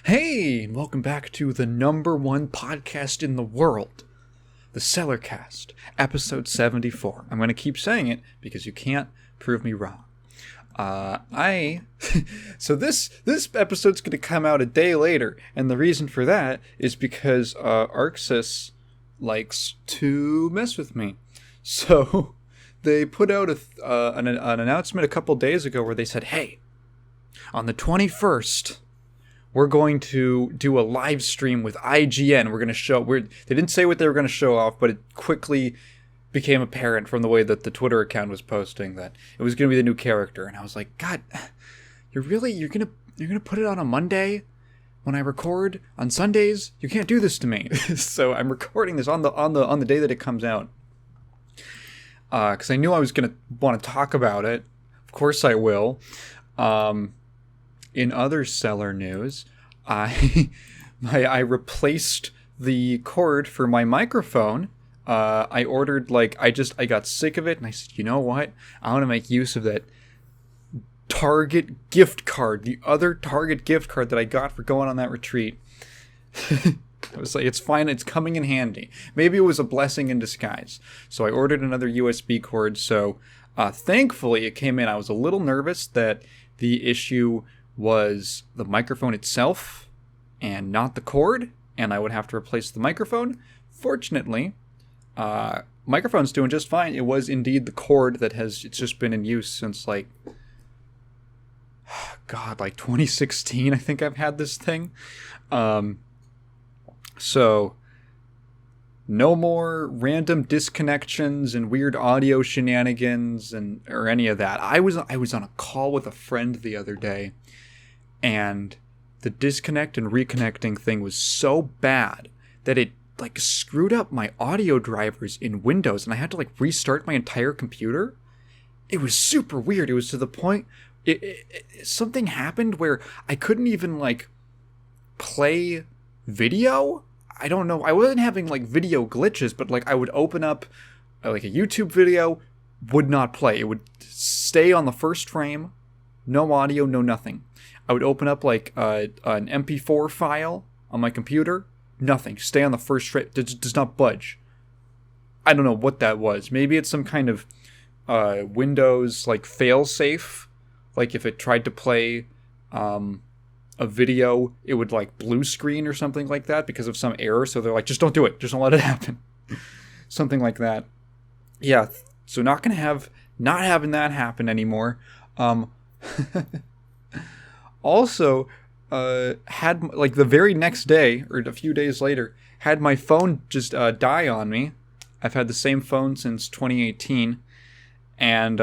Hey, and welcome back to the number one podcast in the world, the Cellarcast, episode 74. I'm going to keep saying it because you can't prove me wrong. So this episode's going to come out a day later, and the reason for that is because Arxis likes to mess with me. So they put out an announcement a couple days ago where they said, hey, on the 21st, we're going to do a live stream with IGN. We're going to show... They didn't say what they were going to show off, but it quickly became apparent from the way that the Twitter account was posting that it was going to be the new character. And I was like, God, you're going to put it on a Monday when I record on Sundays? You can't do this to me. So I'm recording this on the day that it comes out. Because I knew I was going to want to talk about it. Of course I will. In other Cellar news, I replaced the cord for my microphone. I ordered, I got sick of it, and I said, you know what? I want to make use of that Target gift card, the other Target gift card that I got for going on that retreat. I was like, it's fine, it's coming in handy. Maybe it was a blessing in disguise. So I ordered another USB cord, so thankfully it came in. I was a little nervous that the issue was the microphone itself and not the cord, and I would have to replace the microphone. Fortunately, microphone's doing just fine. It was indeed the cord it's just been in use since 2016, I think I've had this thing. So no more random disconnections and weird audio shenanigans or any of that. I was on a call with a friend the other day, and the disconnect and reconnecting thing was so bad that it screwed up my audio drivers in Windows, and I had to restart my entire computer. It was super weird. It was to the point something happened where I couldn't even play video. I don't know. I wasn't having video glitches, but I would open up a YouTube video, would not play. It would stay on the first frame, no audio, no nothing. I would open up an MP4 file on my computer, nothing. Stay on the first frame, does not budge. I don't know what that was. Maybe it's some kind of Windows fail-safe. If it tried to play a video, it would blue screen or something like that because of some error. So they're just don't do it. Just don't let it happen. Something like that. Yeah. So not having that happen anymore. Also, had the very next day or a few days later, had my phone just die on me. I've had the same phone since 2018, and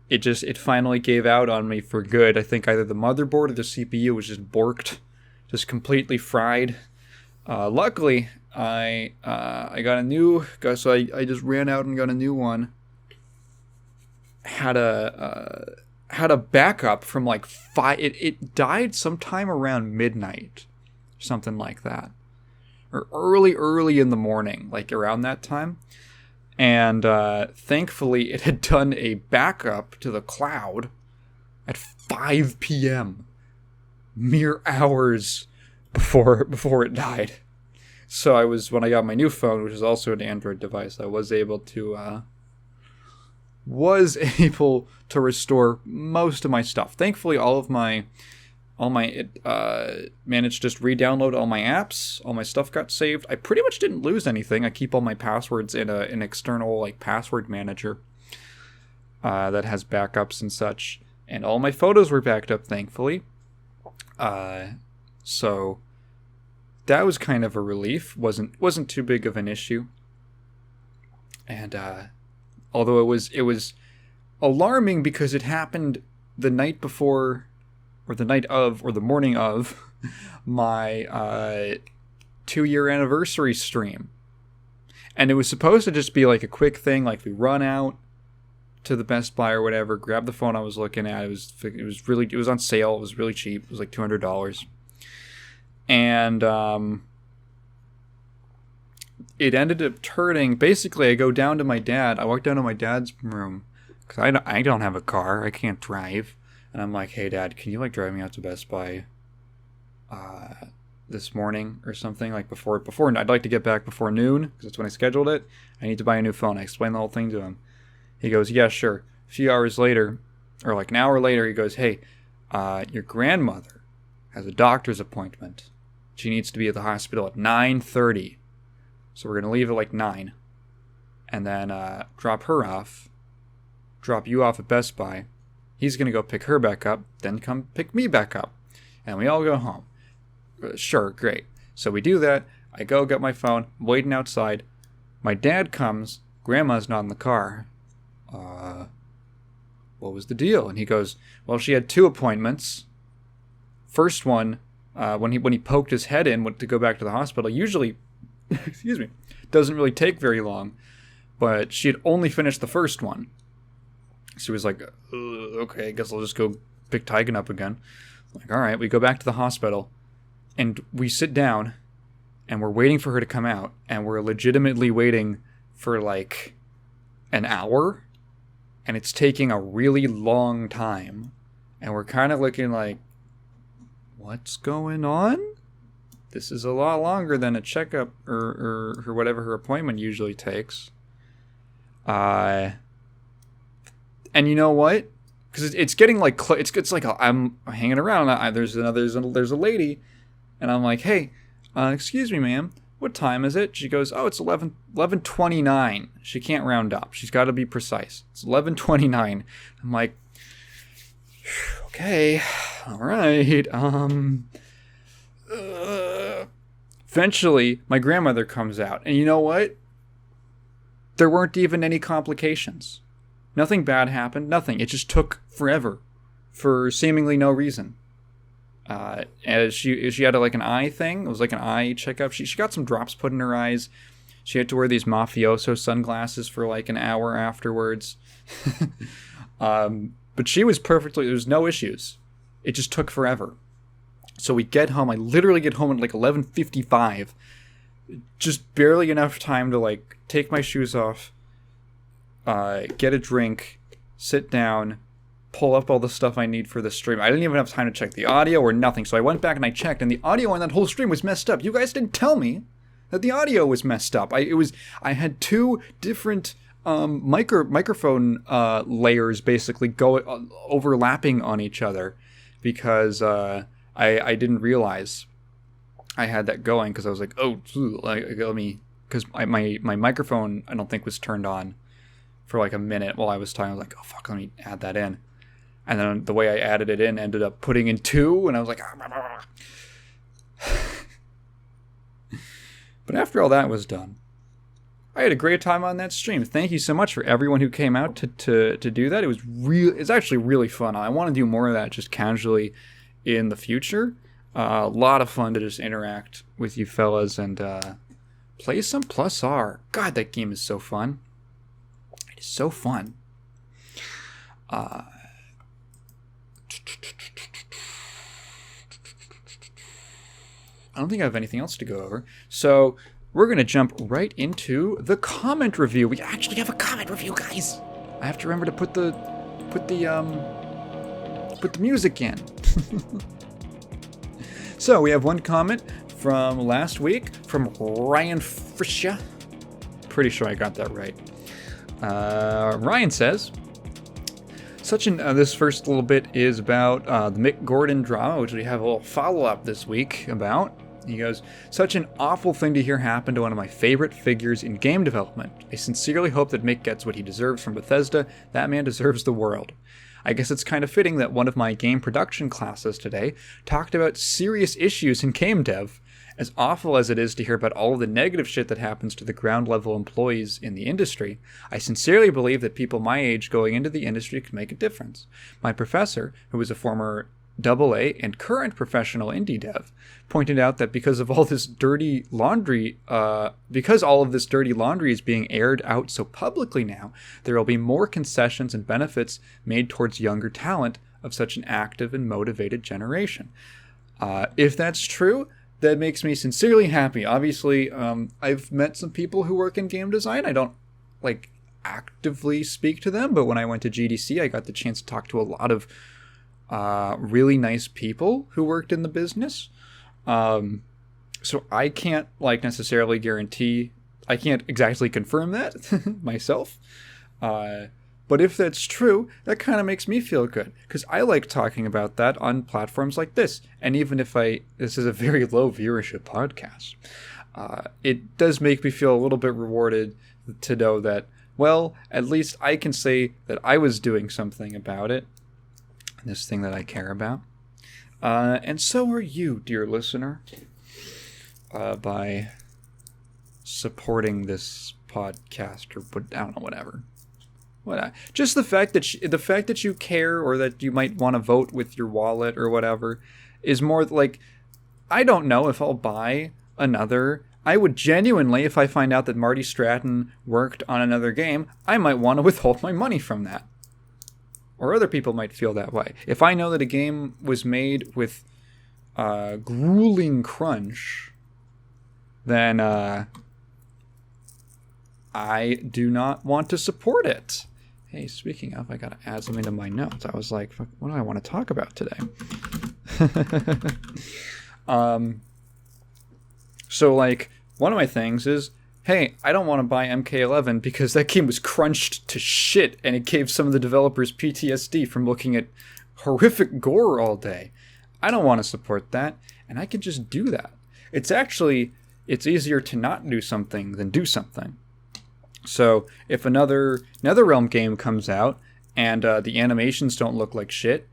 it finally gave out on me for good. I think either the motherboard or the CPU was just borked, just completely fried. Luckily, I got a new, so I just ran out and got a new one. Had a backup from 5. It died sometime around midnight, something like that, or early in the morning, around that time. And thankfully, it had done a backup to the cloud at 5 p.m., mere hours before it died. So when I got my new phone, which is also an Android device, I was able to restore most of my stuff. Thankfully, it managed to just re-download all my apps. All my stuff got saved. I pretty much didn't lose anything. I keep all my passwords in an external password manager that has backups and such. And all my photos were backed up, thankfully. So that was kind of a relief. Wasn't too big of an issue. And although it was alarming because it happened the night before, or the night of, or the morning of my 2-year anniversary stream. And it was supposed to just be a quick thing, we run out to the Best Buy or whatever, grab the phone I was looking at. It was on sale. It was really cheap. It was $200. And it ended up turning, basically I walked down to my dad's room, because I don't have a car, I can't drive, and I'm like, hey Dad, can you drive me out to Best Buy? this morning or something, like before I'd like to get back before noon, because that's when I scheduled it. I need to buy a new phone. I explained the whole thing to him. He goes, yeah, sure. A few hours later, or like an hour later, he goes, hey, your grandmother has a doctor's appointment. She needs to be at the hospital at 9:30. So we're going to leave at like 9. And then drop her off. Drop you off at Best Buy. He's going to go pick her back up. Then come pick me back up. And we all go home. Sure, great. So we do that. I go get my phone. I'm waiting outside. My dad comes. Grandma's not in the car. What was the deal? And he goes, well, she had 2 appointments. First one, when he poked his head in to go back to the hospital, usually, excuse me, doesn't really take very long. But she had only finished the first one. So he was like, okay, I guess I'll just go pick Tygan up again. Like, all right, we go back to the hospital. And we sit down, and we're waiting for her to come out. And we're legitimately waiting for like an hour. And it's taking a really long time. And we're kind of looking like, what's going on? This is a lot longer than a checkup or whatever her appointment usually takes. And you know what? Because it's getting like it's like I'm hanging around. There's a lady, and I'm like, hey, excuse me, ma'am. What time is it? She goes, oh, it's 11:29. She can't round up. She's got to be precise. It's 11:29. I'm like, okay, all right. Eventually, my grandmother comes out, and you know what? There weren't even any complications. Nothing bad happened. Nothing. It just took forever, for seemingly no reason. As she had like an eye thing. It was like an eye checkup. She got some drops put in her eyes. She had to wear these mafioso sunglasses for like an hour afterwards. But she was perfectly. There was no issues. It just took forever. So we get home. I literally get home at like 11:55. Just barely enough time to like take my shoes off, get a drink, sit down, pull up all the stuff I need for the stream. I didn't even have time to check the audio or nothing, so I went back and I checked, and the audio on that whole stream was messed up. You guys didn't tell me that the audio was messed up. I had 2 different microphone layers basically overlapping on each other because I didn't realize I had that going, because I was like, oh, let me, because my microphone I don't think was turned on for like a minute while I was talking. I was like, oh fuck, let me add that in. And then the way I added it in ended up putting in 2, and I was like, But after all that was done, I had a great time on that stream. Thank you so much for everyone who came out to do that. It's actually really fun. I want to do more of that just casually in the future. A lot of fun to just interact with you fellas and play some Plus R. God, that game is so fun. It is so fun. I don't think I have anything else to go over. So we're going to jump right into the comment review. We actually have a comment review, guys. I have to remember to put the music in. So we have one comment from last week from Ryan Frisha. Pretty sure I got that right. Ryan says, this first little bit is about the Mick Gordon drama, which we have a little follow-up this week about. He goes, such an awful thing to hear happen to one of my favorite figures in game development. I sincerely hope that Mick gets what he deserves from Bethesda. That man deserves the world. I guess it's kind of fitting that one of my game production classes today talked about serious issues in game dev. As awful as it is to hear about all of the negative shit that happens to the ground level employees in the industry, I sincerely believe that people my age going into the industry can make a difference. My professor, who was a former AA and current professional indie dev, pointed out that because all of this dirty laundry is being aired out so publicly now, there will be more concessions and benefits made towards younger talent of such an active and motivated generation. If that's true, that makes me sincerely happy. Obviously, I've met some people who work in game design. I don't actively speak to them, but when I went to GDC, I got the chance to talk to a lot of really nice people who worked in the business. So I can't like necessarily guarantee. I can't exactly confirm that myself. But if that's true, that kind of makes me feel good because I like talking about that on platforms like this. And even if this is a very low viewership podcast, it does make me feel a little bit rewarded to know that, well, at least I can say that I was doing something about it, this thing that I care about. And so are you, dear listener, by supporting this podcast, or I don't know, whatever. Just the fact that you care, or that you might want to vote with your wallet or whatever, is more like, I don't know if I'll buy another. I would genuinely, if I find out that Marty Stratton worked on another game, I might want to withhold my money from that. Or other people might feel that way. If I know that a game was made with grueling crunch, then I do not want to support it. Hey, speaking of, I gotta add something to my notes. I was like, fuck, what do I want to talk about today? So, like, one of my things is, hey, I don't want to buy MK11 because that game was crunched to shit and it gave some of the developers PTSD from looking at horrific gore all day. I don't want to support that, and I can just do that. It's easier to not do something than do something. So if another NetherRealm game comes out and the animations don't look like shit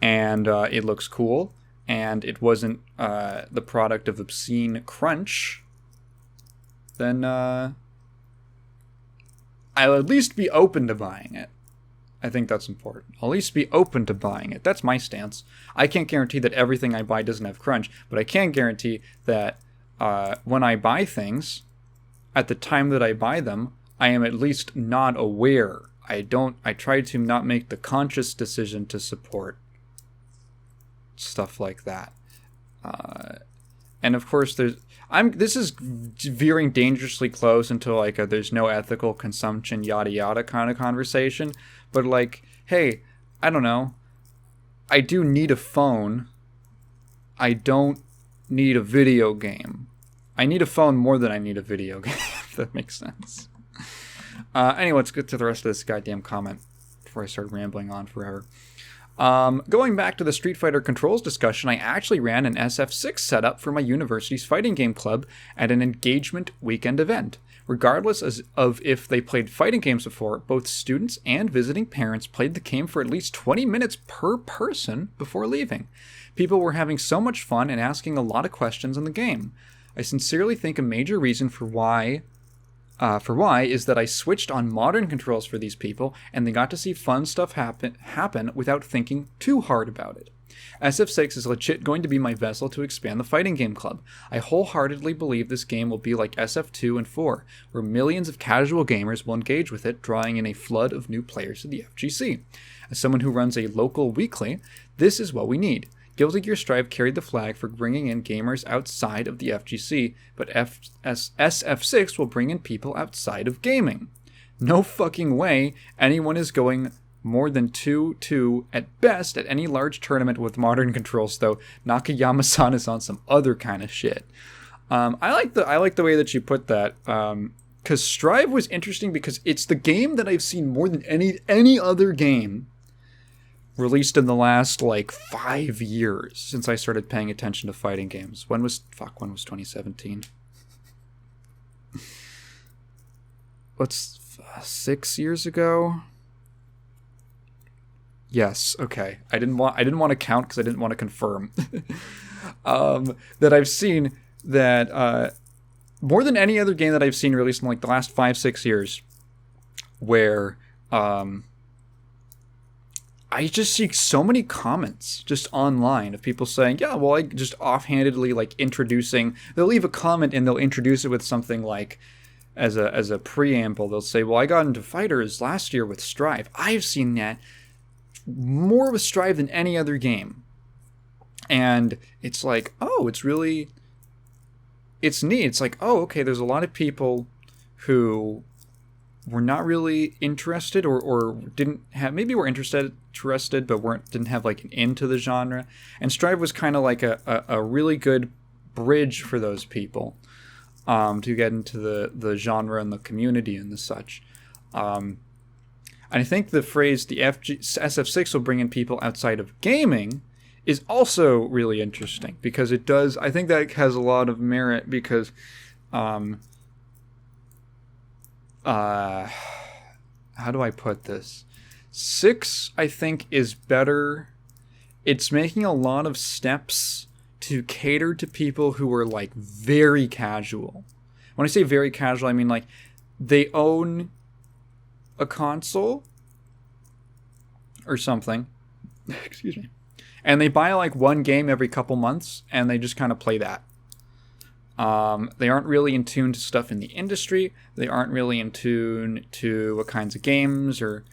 and it looks cool and it wasn't the product of obscene crunch, then I'll at least be open to buying it. I think that's important. I'll at least be open to buying it. That's my stance. I can't guarantee that everything I buy doesn't have crunch, but I can guarantee that when I buy things, at the time that I buy them, I am at least not aware. I try to not make the conscious decision to support stuff like that. And of course, this is veering dangerously close into like there's no ethical consumption, yada yada kind of conversation. But like, hey, I don't know. I do need a phone. I don't need a video game. I need a phone more than I need a video game, if that makes sense. Anyway, let's get to the rest of this goddamn comment before I start rambling on forever. Going back to the Street Fighter controls discussion, I actually ran an SF6 setup for my university's fighting game club at an engagement weekend event. Regardless of if they played fighting games before, both students and visiting parents played the game for at least 20 minutes per person before leaving. People were having so much fun and asking a lot of questions in the game. I sincerely think a major reason for why is that I switched on modern controls for these people, and they got to see fun stuff happen without thinking too hard about it. SF6 is legit going to be my vessel to expand the fighting game club. I wholeheartedly believe this game will be like SF2 and 4, where millions of casual gamers will engage with it, drawing in a flood of new players to the FGC. As someone who runs a local weekly, this is what we need. Guilty Gear Strive carried the flag for bringing in gamers outside of the FGC, but SF6 will bring in people outside of gaming. No fucking way anyone is going more than 2-2 at best at any large tournament with modern controls, though. Nakayama-san is on some other kind of shit. I like the way that you put that, because Strive was interesting because it's the game that I've seen more than any other game released in the last, 5 years since I started paying attention to fighting games. When was 2017? What's 6 years ago? Yes, okay. I didn't want to count because I didn't want to confirm. That I've seen that more than any other game that I've seen released in the last 5-6 years, where I just see so many comments just online of people saying, yeah, well, I just offhandedly introducing. They'll leave a comment and they'll introduce it with something like, as a preamble, they'll say, well, I got into fighters last year with Strive. I've seen that more with Strive than any other game. And it's like, oh, it's neat. It's like, oh, okay, there's a lot of people who were not really interested or didn't have, maybe were interested but didn't have an into the genre. And Strive was kind of like a really good bridge for those people to get into the genre and the community and the such. And I think the phrase the SF6 will bring in people outside of gaming is also really interesting, because it does. I think that has a lot of merit, because how do I put this? 6, I think, is better. It's making a lot of steps to cater to people who are like very casual. When I say very casual, I mean like they own a console or something. Excuse me. And they buy like one game every couple months, and they just kind of play that. They aren't really in tune to stuff in the industry. They aren't really in tune to what kinds of games, or,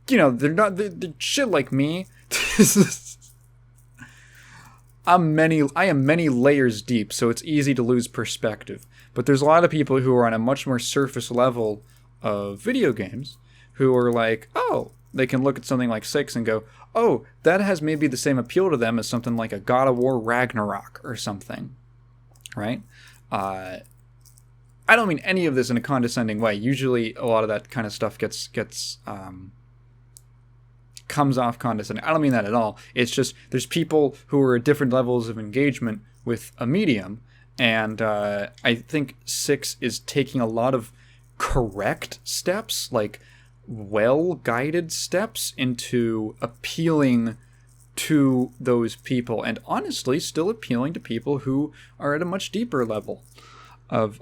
you know, they're shit like me. I am many layers deep, so it's easy to lose perspective. But there's a lot of people who are on a much more surface level of video games who are like, oh, they can look at something like 6 and go, oh, that has maybe the same appeal to them as something like a God of War Ragnarok or something, right? I don't mean any of this in a condescending way. Usually a lot of that kind of stuff comes off condescending. I don't mean that at all. It's just there's people who are at different levels of engagement with a medium, and I think 6 is taking a lot of correct steps, like well-guided steps into appealing to those people, and honestly still appealing to people who are at a much deeper level of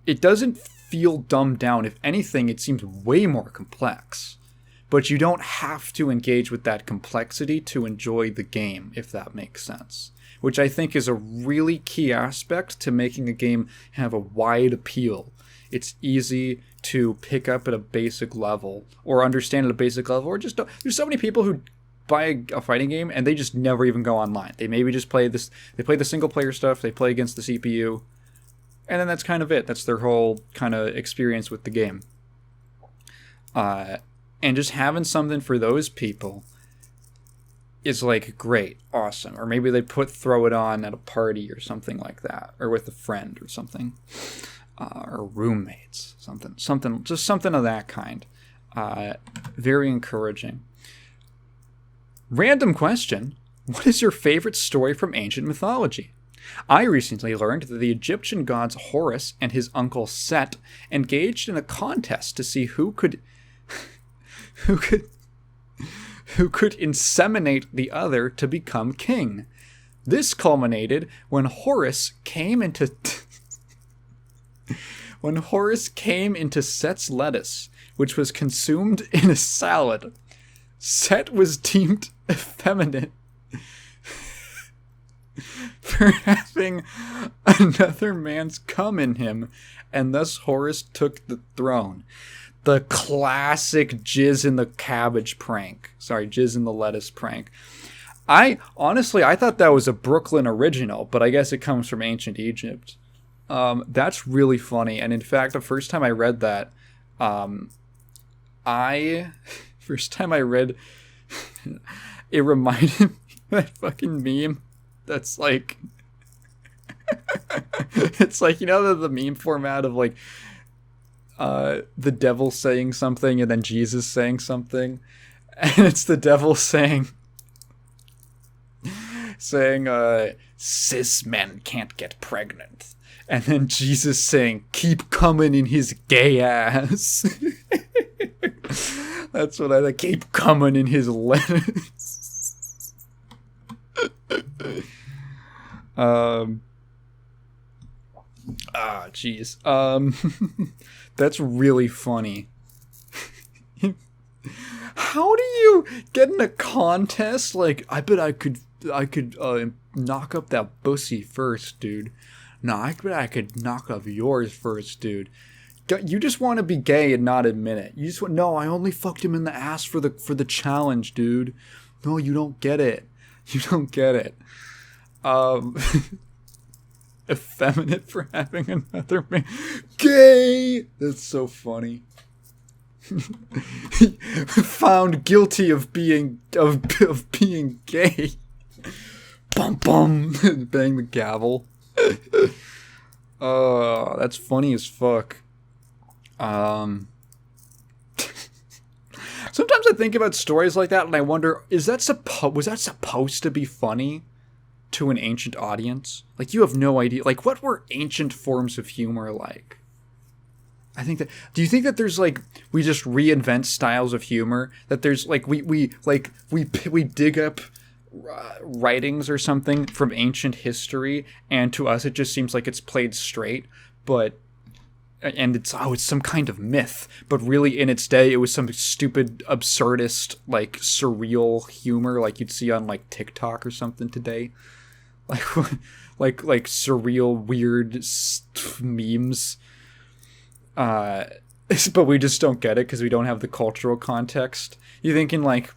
it doesn't feel dumbed down. If anything, it seems way more complex, but you don't have to engage with that complexity to enjoy the game, if that makes sense, which I think is a really key aspect to making a game have a wide appeal. It's easy to pick up at a basic level, or understand at a basic level, or just don't. There's so many people who buy a fighting game and they just never even go online. They maybe just play this. They play the single player stuff. They play against the CPU, and then that's kind of it. That's their whole kind of experience with the game. And just having something for those people is like great, awesome. Or maybe they throw it on at a party or something like that, or with a friend or something. Or roommates, something of that kind. Very encouraging. Random question: what is your favorite story from ancient mythology? I recently learned that the Egyptian gods Horus and his uncle Set engaged in a contest to see who could inseminate the other to become king. This culminated when Horus came into Set's lettuce, which was consumed in a salad. Set was deemed effeminate for having another man's cum in him, and thus Horus took the throne. The classic jizz in the cabbage prank. Sorry, jizz in the lettuce prank. I thought that was a Brooklyn original, but I guess it comes from ancient Egypt. That's really funny, and in fact, the first time I read that, it reminded me of that fucking meme that's like, it's like, you know, the meme format of like, the devil saying something and then Jesus saying something, and it's the devil saying, cis men can't get pregnant. And then Jesus saying, keep coming in his gay ass. That's what I like. Keep coming in his lettuce. Jeez. That's really funny. How do you get in a contest? Like, I bet I could knock up that pussy first, dude. No, I bet I could knock up yours first, dude. You just want to be gay and not admit it. You just want, no, I only fucked him in the ass for the challenge, dude. No, you don't get it. You don't get it. Effeminate for having another man. Gay! That's so funny. Found guilty of being gay. bum bum, bang the gavel. Oh, that's funny as fuck. Sometimes I think about stories like that and I wonder, was that supposed to be funny to an ancient audience? Like, you have no idea. Like, what were ancient forms of humor like? Do you think that there's like, we just reinvent styles of humor? That there's like, we dig up writings or something from ancient history, and to us it just seems like it's played straight, and it's some kind of myth, but really in its day it was some stupid absurdist like surreal humor like you'd see on like TikTok or something today, like surreal weird memes, but we just don't get it because we don't have the cultural context. You think in like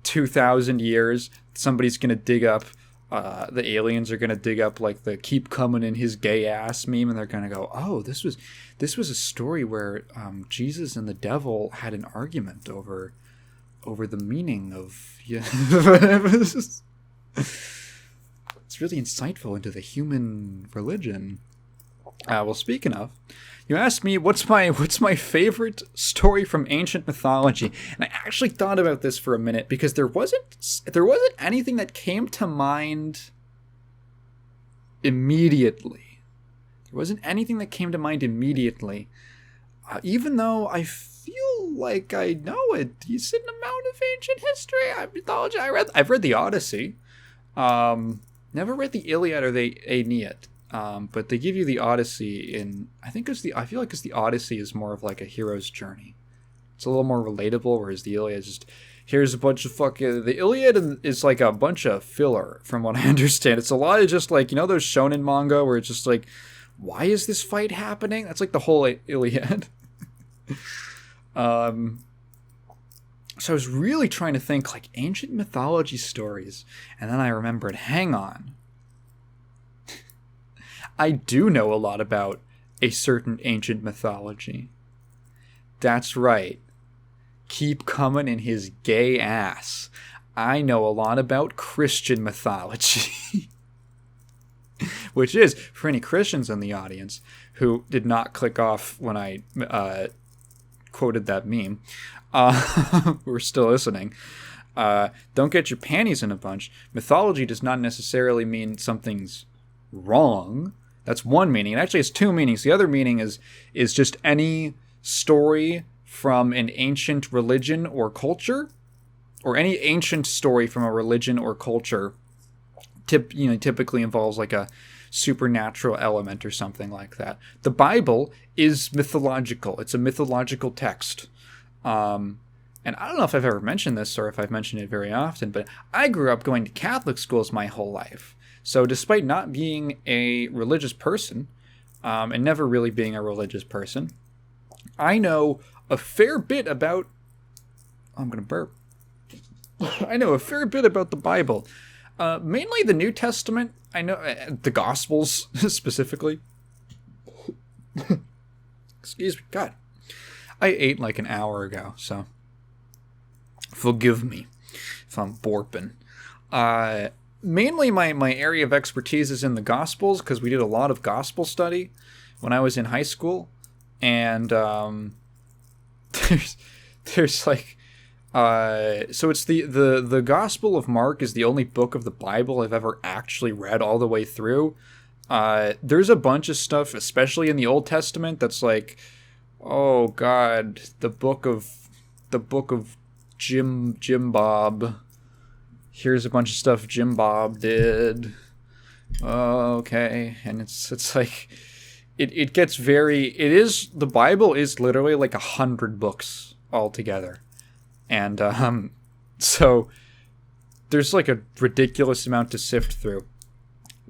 2,000 years somebody's gonna dig up the aliens are gonna dig up like the "keep coming in his gay ass" meme, and they're gonna go, "Oh, this was a story where Jesus and the devil had an argument over the meaning of." Yeah. It's really insightful into the human religion. Well, speaking of, you asked me what's my favorite story from ancient mythology, and I actually thought about this for a minute because there wasn't anything that came to mind immediately. Even though I feel like I know a decent amount of ancient history, mythology. I've read the Odyssey. Never read the Iliad or the Aeneid. But they give you the Odyssey in, I feel like the Odyssey is more of like a hero's journey. It's a little more relatable, whereas the Iliad is just, here's a bunch of the Iliad is like a bunch of filler, from what I understand. It's a lot of just like, those shonen manga where it's just like, why is this fight happening? That's like the whole Iliad. So I was really trying to think like ancient mythology stories, and then I remembered, hang on. I do know a lot about a certain ancient mythology. That's right. Keep coming in his gay ass. I know a lot about Christian mythology. Which is, for any Christians in the audience who did not click off when I quoted that meme, we're still listening. Don't get your panties in a bunch. Mythology does not necessarily mean something's wrong. That's one meaning. It actually has two meanings. The other meaning is just any story from an ancient religion or culture, or any ancient story from a religion or culture. Typically involves like a supernatural element or something like that. The Bible is mythological. It's a mythological text. And I don't know if I've ever mentioned this or if I've mentioned it very often, but I grew up going to Catholic schools my whole life. So despite not being a religious person, and never really being a religious person, I know a fair bit about... I'm going to burp. I know a fair bit about the Bible. Mainly the New Testament. I know the Gospels, specifically. Excuse me. God. I ate like an hour ago, so forgive me if I'm borping. Mainly my area of expertise is in the Gospels, because we did a lot of Gospel study when I was in high school. And there's like... so it's the Gospel of Mark is the only book of the Bible I've ever actually read all the way through. There's a bunch of stuff, especially in the Old Testament, that's like, oh God, the book of Jim Bob. Here's a bunch of stuff Jim Bob did. Oh, okay, and it's like, it gets the Bible is literally like 100 books altogether. And so there's like a ridiculous amount to sift through.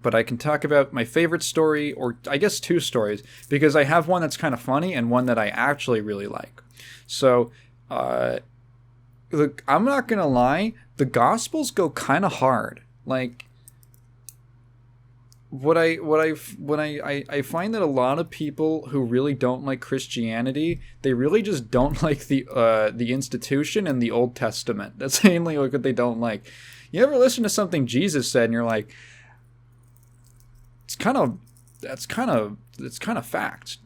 But I can talk about my favorite story, or I guess two stories, because I have one that's kind of funny and one that I actually really like. So, look, I'm not going to lie, the Gospels go kind of hard. Like, I find that a lot of people who really don't like Christianity, they really just don't like the institution and the Old Testament. That's mainly like what they don't like. You ever listen to something Jesus said and you're like, it's kind of fact.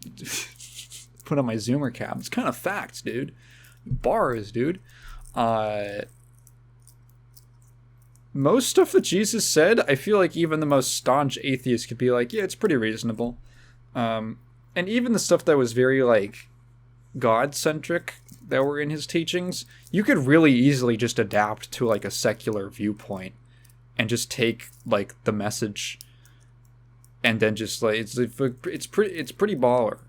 Put on my Zoomer cap. It's kind of facts, dude. Bars, dude. Most stuff that Jesus said, I feel like even the most staunch atheist could be like, yeah, it's pretty reasonable. And even the stuff that was very, like, God-centric that were in his teachings, you could really easily just adapt to, like, a secular viewpoint and just take, like, the message and then just, like, it's pretty baller.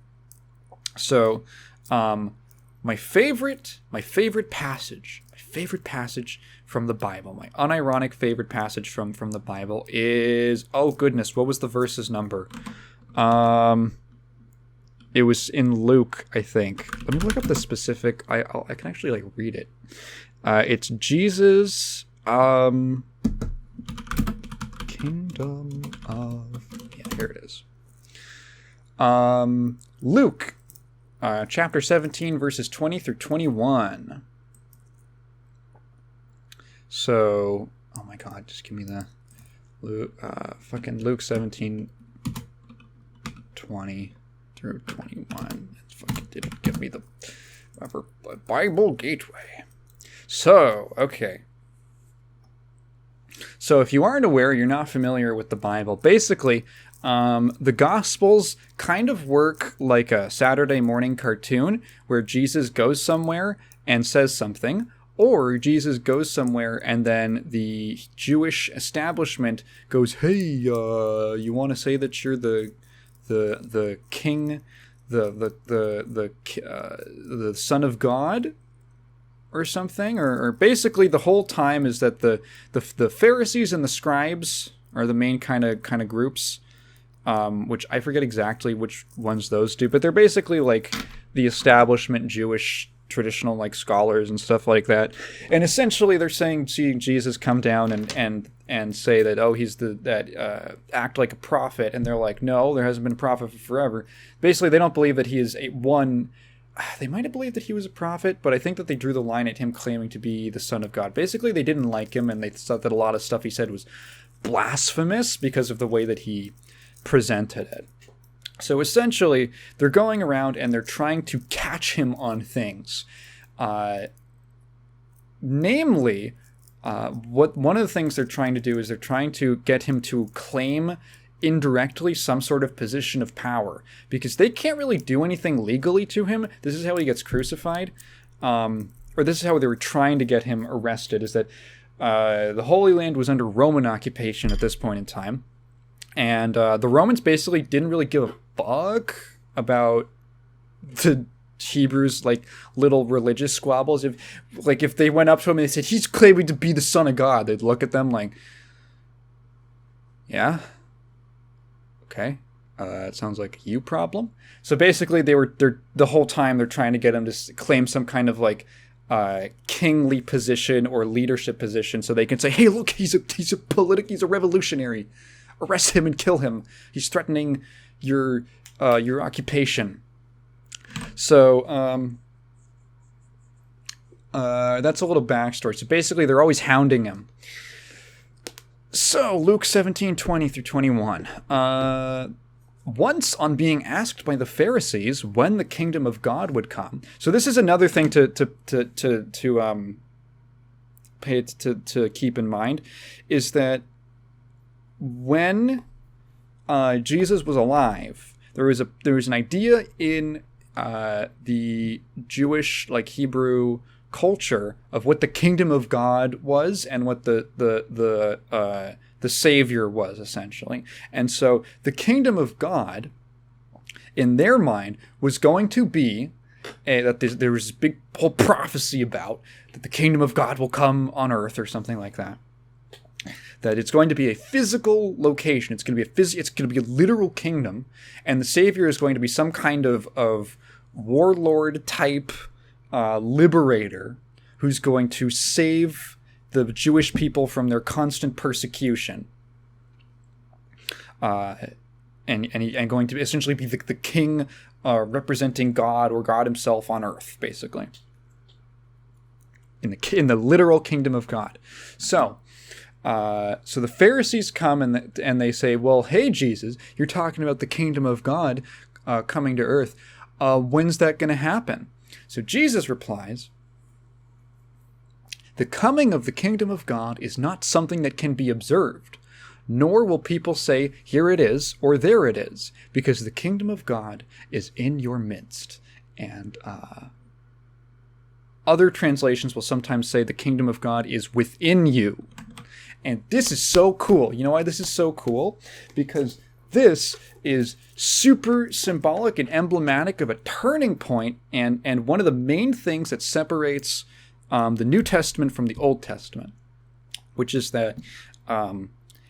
So, my favorite passage from the Bible, my unironic favorite passage from the Bible is, oh goodness, what was the verse's number? It was in Luke, I think. Let me look up the specific. I can actually like read it. It's Jesus, kingdom of, yeah, here it is. Luke, chapter 17, verses 20 through 21. So, oh my god, just give me the fucking Luke 17, 20 through 21. It fucking didn't give me the Bible Gateway. So, okay. So if you aren't aware, you're not familiar with the Bible, basically, the Gospels kind of work like a Saturday morning cartoon where Jesus goes somewhere and says something, or Jesus goes somewhere and then the Jewish establishment goes, hey, you want to say that you're the king, the son of God or something? Or basically the whole time is that the Pharisees and the scribes are the main kind of groups, which I forget exactly which ones those do, but they're basically like the establishment Jewish traditional like scholars and stuff like that, and essentially they're seeing Jesus come down and say that, oh, he's act like a prophet, and they're like, no, there hasn't been a prophet for forever. Basically, they don't believe that he is they might have believed that he was a prophet, but I think that they drew the line at him claiming to be the Son of God. Basically, they didn't like him, and they thought that a lot of stuff he said was blasphemous because of the way that he presented it. So essentially, they're going around and they're trying to catch him on things. Namely, one of the things they're trying to do is they're trying to get him to claim indirectly some sort of position of power, because they can't really do anything legally to him. This is how he gets crucified, or this is how they were trying to get him arrested, is that the Holy Land was under Roman occupation at this point in time. And the Romans basically didn't really give a fuck about the Hebrews' like little religious squabbles. If they went up to him and they said, he's claiming to be the Son of God, they'd look at them like, yeah, okay, it sounds like a you problem. So basically, they're the whole time they're trying to get him to claim some kind of like kingly position or leadership position, so they can say, hey, look, he's a revolutionary. Arrest him and kill him. He's threatening your occupation. So that's a little backstory. So basically, they're always hounding him. So Luke 17:20 through 21. Once, on being asked by the Pharisees when the kingdom of God would come. So this is another thing to keep in mind, is that when Jesus was alive, there was an idea in the Jewish, like, Hebrew culture of what the kingdom of God was and what the Savior was, essentially. And so the kingdom of God, in their mind, was going to be that there was this big whole prophecy about that the kingdom of God will come on earth or something like that. That it's going to be a physical location. It's going to be a literal kingdom, and the Savior is going to be some kind of warlord type liberator who's going to save the Jewish people from their constant persecution. and going to essentially be the king representing God or God himself on earth, basically. In the literal kingdom of God. So the Pharisees come and they say, well, hey, Jesus, you're talking about the kingdom of God coming to earth. When's that going to happen? So Jesus replies, the coming of the kingdom of God is not something that can be observed, nor will people say, here it is, or there it is, because the kingdom of God is in your midst. And other translations will sometimes say the kingdom of God is within you. And this is so cool. You know why this is so cool? Because this is super symbolic and emblematic of a turning point, and one of the main things that separates the New Testament from the Old Testament, which is that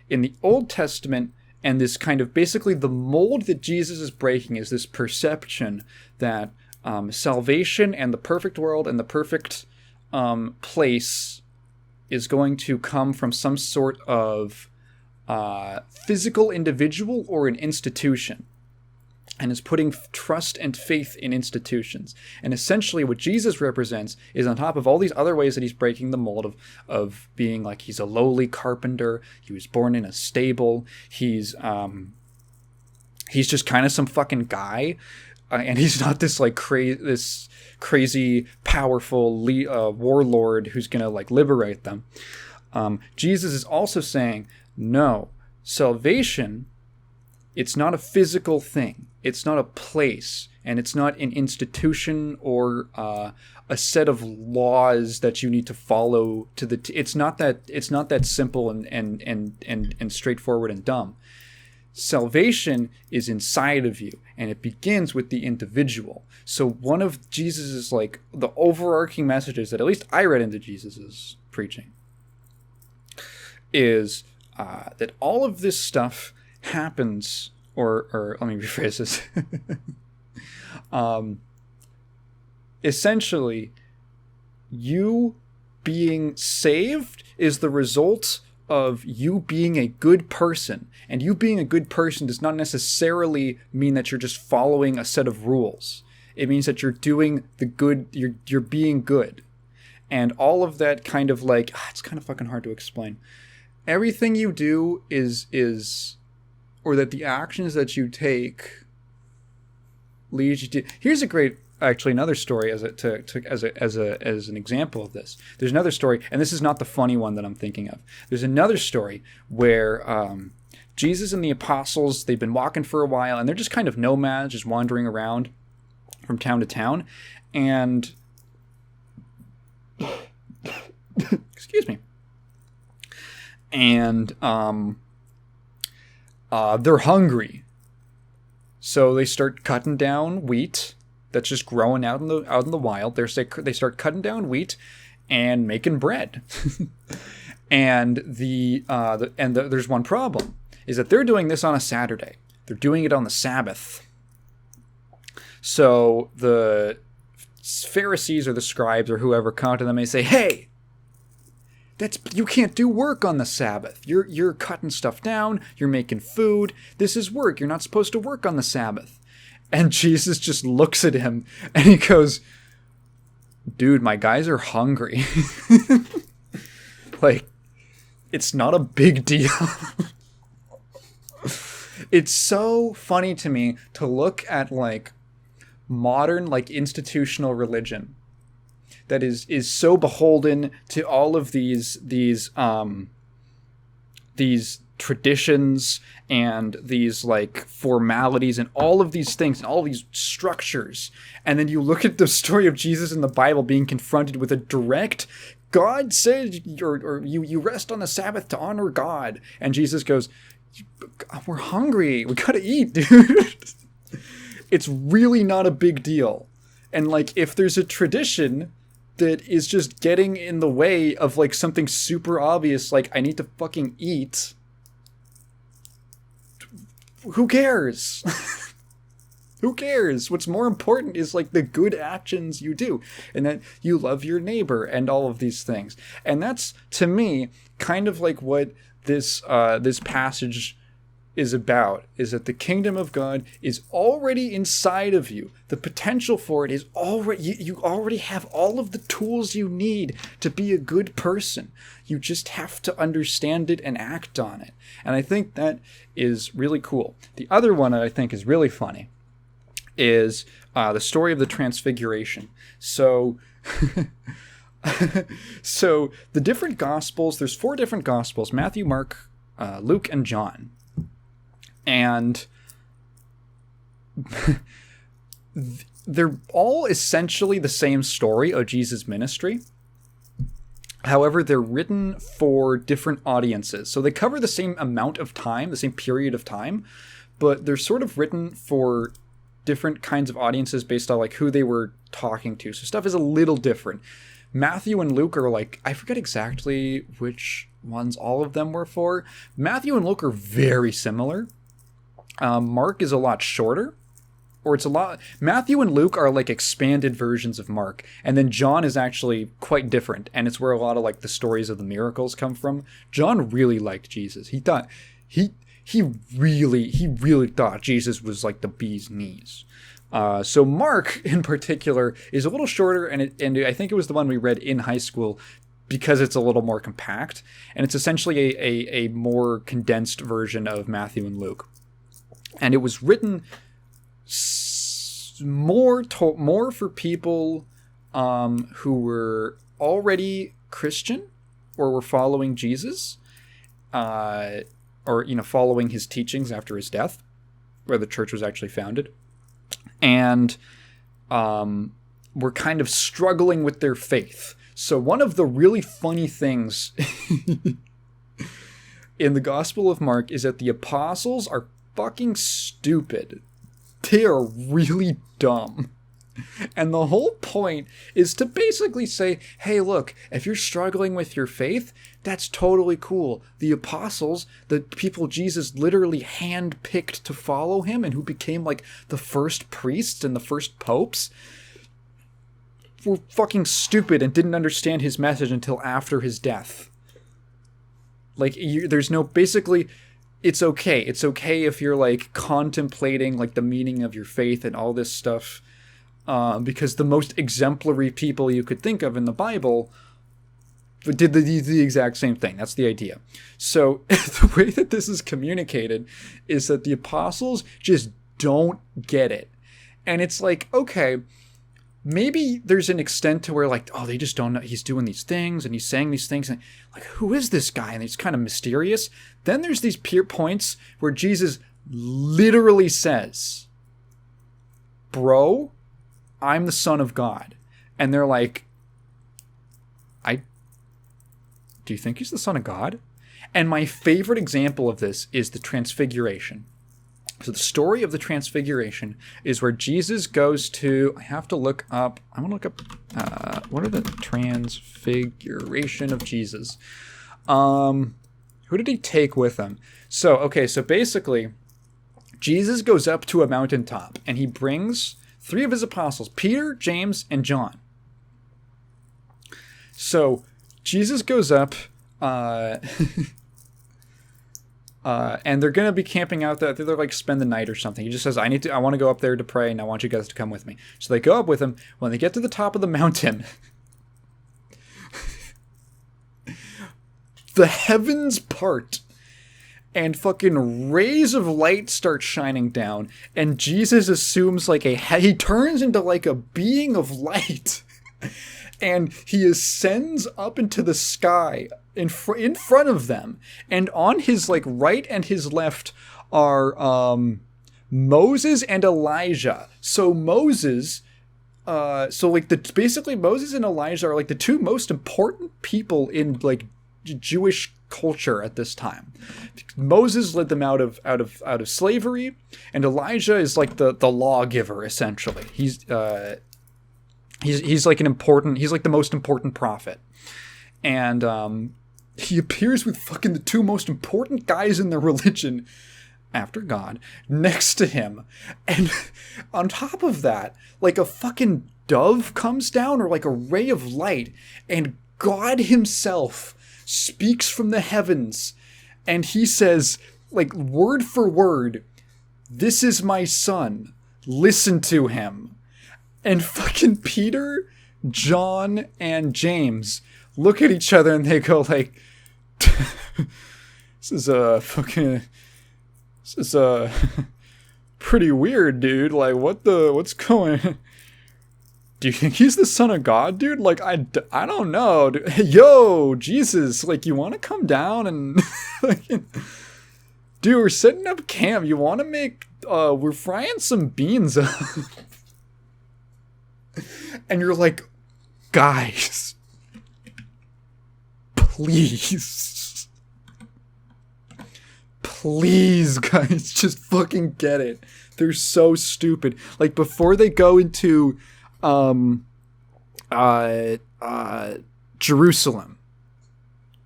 in the Old Testament, and this kind of basically the mold that Jesus is breaking is this perception that salvation and the perfect world and the perfect place is going to come from some sort of physical individual or an institution, and is putting trust and faith in institutions. And essentially what Jesus represents is, on top of all these other ways that he's breaking the mold of being like, he's a lowly carpenter, he was born in a stable, he's just kind of some fucking guy, and he's not this like this crazy powerful warlord who's gonna like liberate them. Jesus is also saying, no, salvation, it's not a physical thing. It's not a place, and it's not an institution or a set of laws that you need to follow to the. It's not that simple and straightforward and dumb. Salvation is inside of you, and it begins with the individual. So one of Jesus's like the overarching messages that at least I read into Jesus's preaching is that all of this stuff happens, or let me rephrase this. Essentially, you being saved is the result of you being a good person. And you being a good person does not necessarily mean that you're just following a set of rules. It means that you're doing the good, you're being good. And all of that kind of like, it's kind of fucking hard to explain. Everything you do is or that the actions that you take lead you to. Here's a great, actually, another story as an example of this. There's another story, and this is not the funny one that I'm thinking of. There's another story where Jesus and the apostles, they've been walking for a while, and they're just kind of nomads, just wandering around from town to town, and excuse me. And they're hungry, so they start cutting down wheat that's just growing out in the wild. They start cutting down wheat and making bread. And there's one problem, is that they're doing this on a Saturday. They're doing it on the Sabbath. So the Pharisees or the scribes or whoever come to them and say, hey, you can't do work on the Sabbath. You're cutting stuff down. You're making food. This is work. You're not supposed to work on the Sabbath. And Jesus just looks at him and he goes, dude, my guys are hungry. Like, it's not a big deal. It's so funny to me to look at like modern like institutional religion that is so beholden to all of these traditions and these like formalities and all of these things and all of these structures. And then you look at the story of Jesus in the Bible being confronted with a direct, God said, or you rest on the Sabbath to honor God. And Jesus goes, we're hungry. We gotta eat, dude. It's really not a big deal. And like, if there's a tradition that is just getting in the way of like something super obvious, like I need to fucking eat, who cares? Who cares? What's more important is like the good actions you do, and that you love your neighbor and all of these things. And that's, to me, kind of like what this passage is about is that the kingdom of God is already inside of you. The potential for it is already, you already have all of the tools you need to be a good person. You just have to understand it and act on it. And I think that is really cool. The other one that I think is really funny is the story of the Transfiguration. So so the different Gospels, there's 4 different Gospels: Matthew, Mark, Luke, and John. And they're all essentially the same story of Jesus' ministry. However, they're written for different audiences. So they cover the same amount of time, the same period of time, but they're sort of written for different kinds of audiences based on like who they were talking to. So stuff is a little different. Matthew and Luke are like, I forget exactly which ones all of them were for. Matthew and Luke are very similar. Mark is a lot shorter, or it's a lot. Matthew and Luke are like expanded versions of Mark, and then John is actually quite different, and it's where a lot of like the stories of the miracles come from. John really liked Jesus. He thought he really thought Jesus was like the bee's knees. So Mark in particular is a little shorter, and I think it was the one we read in high school because it's a little more compact, and it's essentially a more condensed version of Matthew and Luke. And it was written more for people who were already Christian or were following Jesus, or following his teachings after his death, where the church was actually founded, and were kind of struggling with their faith. So one of the really funny things in the Gospel of Mark is that the apostles are fucking stupid. They are really dumb. And the whole point is to basically say, hey, look, if you're struggling with your faith, that's totally cool. The apostles, the people Jesus literally handpicked to follow him and who became like the first priests and the first popes, were fucking stupid and didn't understand his message until after his death. Like, there's no, basically, it's okay. It's okay if you're like contemplating like the meaning of your faith and all this stuff, because the most exemplary people you could think of in the Bible did the exact same thing. That's the idea. So the way that this is communicated is that the apostles just don't get it. And it's like, okay, maybe there's an extent to where like, oh, they just don't know he's doing these things and he's saying these things, and like, who is this guy? And he's kind of mysterious. Then there's these points where Jesus literally says, bro, I'm the Son of God. And they're like, do you think he's the Son of God? And my favorite example of this is the Transfiguration. So the story of the Transfiguration is where Jesus goes to, I want to look up, what are the Transfiguration of Jesus? Who did he take with him? So basically, Jesus goes up to a mountaintop, and he brings 3 of his apostles, Peter, James, and John. So Jesus goes up, and they're going to be camping out there. They're like spend the night or something. He just says, I want to go up there to pray, and I want you guys to come with me. So they go up with him. When they get to the top of the mountain, the heavens part, and fucking rays of light start shining down, and Jesus assumes like he turns into like a being of light, and he ascends up into the sky in front of them, and on his like right and his left are Moses and Elijah. So Moses, basically Moses and Elijah are like the 2 most important people in like Jewish culture at this time. Moses led them out of slavery, and Elijah is like the lawgiver essentially. He's like he's like the most important prophet, and he appears with fucking the 2 most important guys in the religion after God next to him, and on top of that, like a fucking dove comes down, or like a ray of light, and God himself speaks from the heavens, and he says, like word for word, "This is my son. Listen to him." And fucking Peter, John, and James look at each other and they go like, this is pretty weird, dude. Like, what's going? Do you think he's the son of God, dude? Like, I don't know. Dude. Yo, Jesus, like, you want to come down and, like, dude, we're setting up camp. You want to make, we're frying some beans up. And you're like, guys, please, guys, just fucking get it. They're so stupid. Like, before they go into Jerusalem,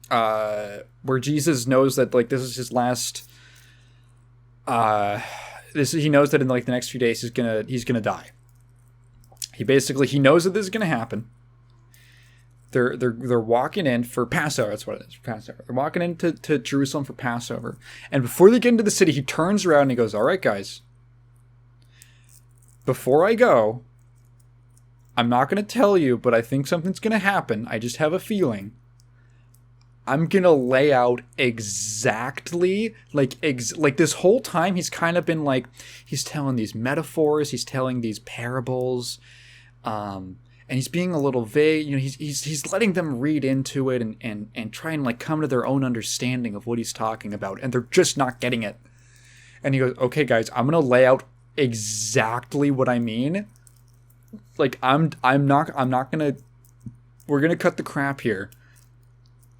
where Jesus knows that, like, this is his last, he knows that in, like, the next few days he's gonna die. He knows that this is gonna happen. They're walking in for Passover. That's what it is, Passover. They're walking into Jerusalem for Passover. And before they get into the city, he turns around and he goes, "All right, guys. Before I go, I'm not going to tell you, but I think something's going to happen. I just have a feeling. I'm going to lay out exactly, like this whole time he's kind of been like, he's telling these metaphors, he's telling these parables, and he's being a little vague. You know, he's letting them read into it and try and, like, come to their own understanding of what he's talking about, and they're just not getting it. And he goes, "Okay, guys, I'm going to lay out exactly what I mean. Like, I'm not gonna, we're gonna cut the crap here.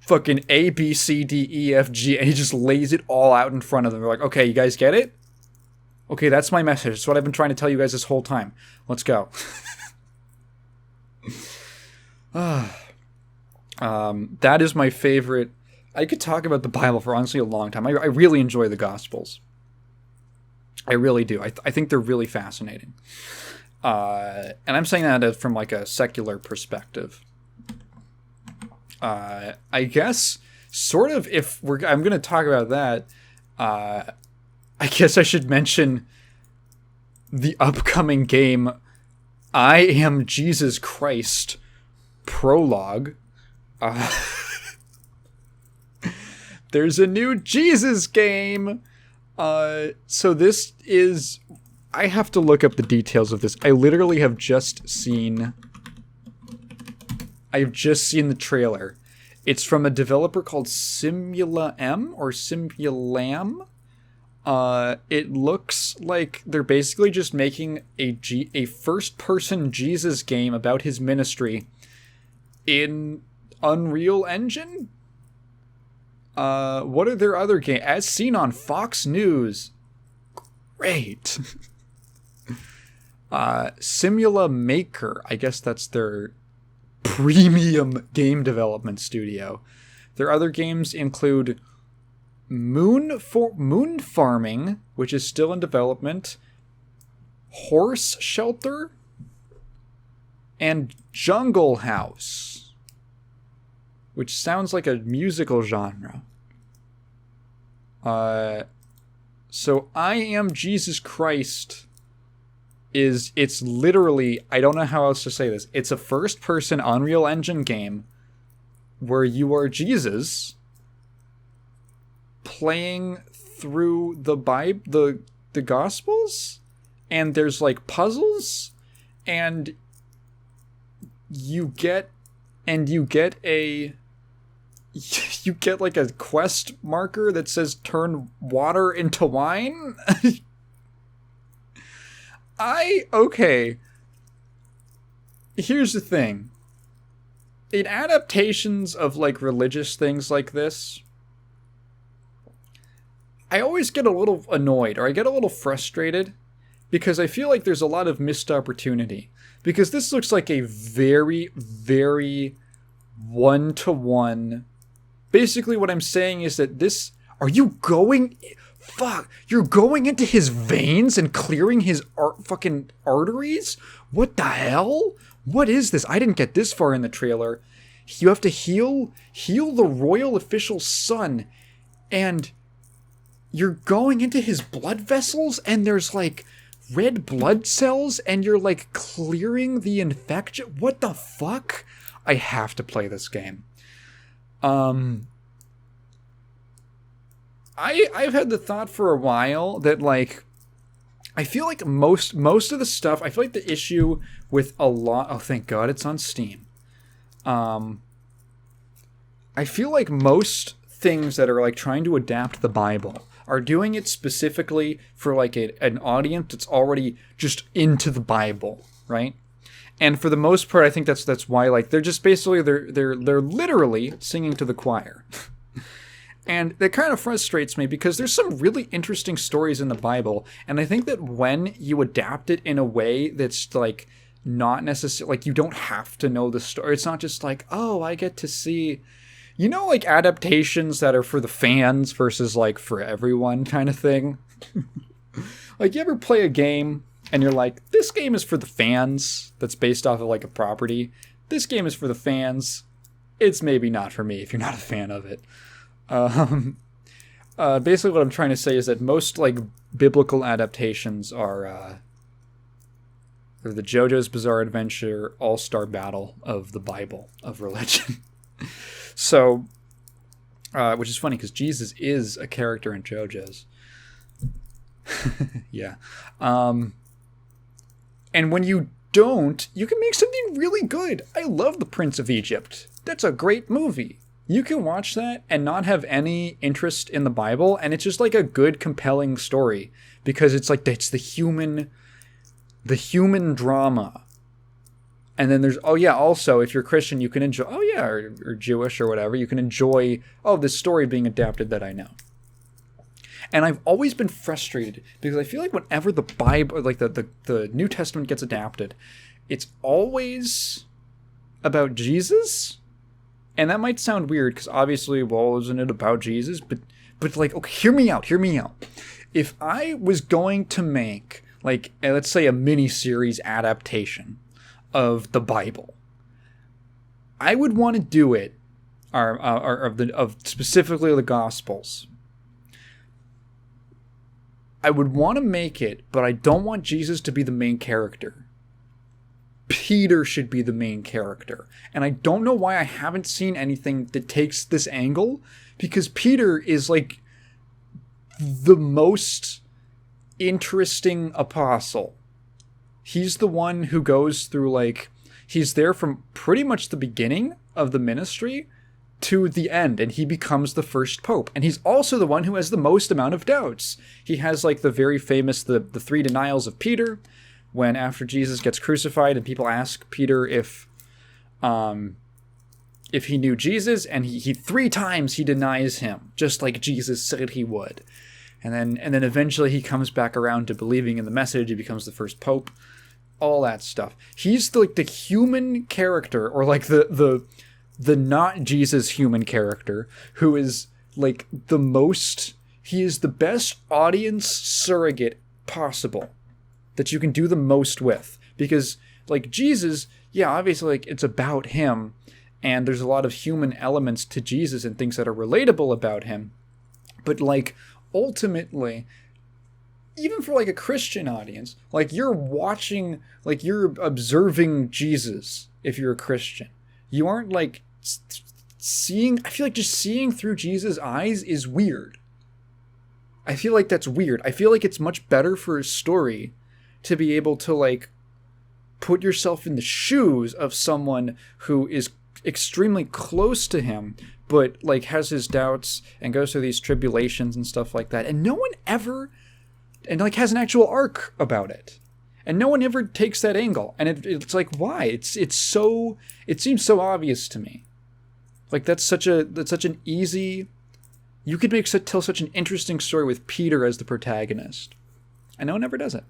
Fucking A, B, C, D, E, F, G," and he just lays it all out in front of them. They're like, "Okay, you guys get it? Okay, that's my message. That's what I've been trying to tell you guys this whole time. Let's go." That is my favorite. I could talk about the Bible for honestly a long time. I really enjoy the Gospels. I really do. I think they're really fascinating. And I'm saying that from, like, a secular perspective. I guess, sort of, I'm going to talk about that, I guess I should mention the upcoming game, I Am Jesus Christ Prologue. There's a new Jesus game! So this is... I have to look up the details of this. I literally have just seen... I've just seen the trailer. It's from a developer called Simula M or Simulam. It looks like they're basically just making a first-person Jesus game about his ministry in Unreal Engine? What are their other games? As seen on Fox News. Great. Simula Maker. I guess that's their premium game development studio. Their other games include Moon Farming, which is still in development, Horse Shelter, and Jungle House, which sounds like a musical genre. So I Am Jesus Christ it's literally, I don't know how else to say this. It's a first-person Unreal Engine game where you are Jesus playing through the Bible, the Gospels, and there's, like, puzzles, and you get like a quest marker that says turn water into wine. Okay. Here's the thing. In adaptations of, like, religious things like this, I always get a little annoyed, or I get a little frustrated, because I feel like there's a lot of missed opportunity. Because this looks like a very, very one-to-one... Basically what I'm saying is that this... Are you going... Fuck, you're going into his veins and clearing his fucking arteries? What the hell? What is this? I didn't get this far in the trailer. You have to heal the royal official's son, and you're going into his blood vessels and there's like red blood cells and you're like clearing the infection. What the fuck? I have to play this game. I've had the thought for a while that like I feel like most of the stuff, I feel like the issue with a lot, oh thank God it's on Steam. I feel like most things that are like trying to adapt the Bible are doing it specifically for like an audience that's already just into the Bible, right? And for the most part, I think that's why like they're just basically they're literally singing to the choir. And that kind of frustrates me because there's some really interesting stories in the Bible, and I think that when you adapt it in a way that's like not necessarily like you don't have to know the story. It's not just like, oh, I get to see, you know, like adaptations that are for the fans versus like for everyone kind of thing. Like, you ever play a game and you're like, this game is for the fans, that's based off of like a property. This game is for the fans. It's maybe not for me if you're not a fan of it. Basically what I'm trying to say is that most like biblical adaptations are the JoJo's Bizarre Adventure all-star battle of the Bible of religion. So, which is funny because Jesus is a character in JoJo's. Yeah. And when you don't, you can make something really good. I love The Prince of Egypt. That's a great movie. You can watch that and not have any interest in the Bible, and it's just like a good, compelling story because it's like it's the human drama. And then there's also if you're Christian, you can enjoy or Jewish or whatever, you can enjoy this story being adapted that I know. And I've always been frustrated because I feel like whenever the Bible, like the New Testament gets adapted, it's always about Jesus. And that might sound weird because obviously, well, isn't it about Jesus? But like, okay, hear me out. If I was going to make like, let's say a mini-series adaptation of the Bible, I would want to do it, of specifically the Gospels. I would want to make it, but I don't want Jesus to be the main character. Peter should be the main character. And I don't know why I haven't seen anything that takes this angle, because Peter is like the most interesting apostle. He's the one who goes through like, he's there from pretty much the beginning of the ministry to the end, and he becomes the first pope. And he's also the one who has the most amount of doubts. He has like the very famous, the three denials of Peter, when after Jesus gets crucified and people ask Peter if he knew Jesus, and he 3 times he denies him, just like Jesus said he would. And then eventually he comes back around to believing in the message. He becomes the first pope. All that stuff. He's like the human character, or like the not Jesus human character, who is like the most, he is the best audience surrogate possible that you can do the most with. Because like Jesus, yeah, obviously like it's about him, and there's a lot of human elements to Jesus and things that are relatable about him. But like ultimately, even for like a Christian audience, like you're watching, like you're observing Jesus if you're a Christian. You aren't like seeing, I feel like just seeing through Jesus' eyes is weird. I feel like that's weird. I feel like it's much better for a story to be able to like put yourself in the shoes of someone who is extremely close to him, but like has his doubts and goes through these tribulations and stuff like that. And no one ever, and like has an actual arc about it. And no one ever takes that angle. And it's like, why? It seems so obvious to me. Like that's such an easy, you could tell such an interesting story with Peter as the protagonist. And no one ever does it.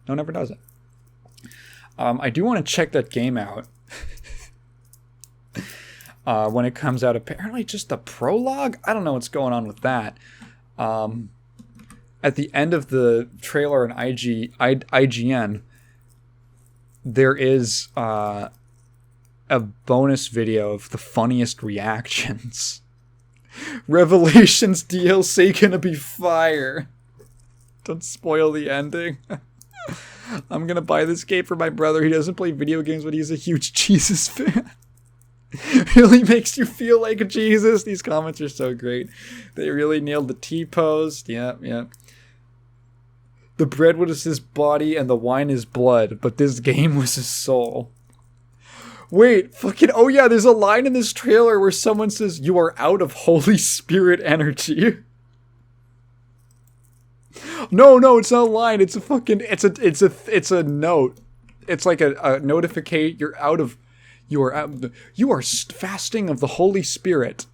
I do want to check that game out. When it comes out, apparently just the prologue? I don't know what's going on with that. At the end of the trailer on IGN, there is a bonus video of the funniest reactions. Revelations DLC gonna be fire. Don't spoil the ending. I'm gonna buy this game for my brother. He doesn't play video games, but he's a huge Jesus fan. Really makes you feel like Jesus. These comments are so great. They really nailed the T-pose. Yeah. The bread was his body and the wine his blood, but this game was his soul. Wait, oh yeah, there's a line in this trailer where someone says, "You are out of Holy Spirit energy." No, it's not a line. It's a note. It's like a notification. You are fasting of the Holy Spirit.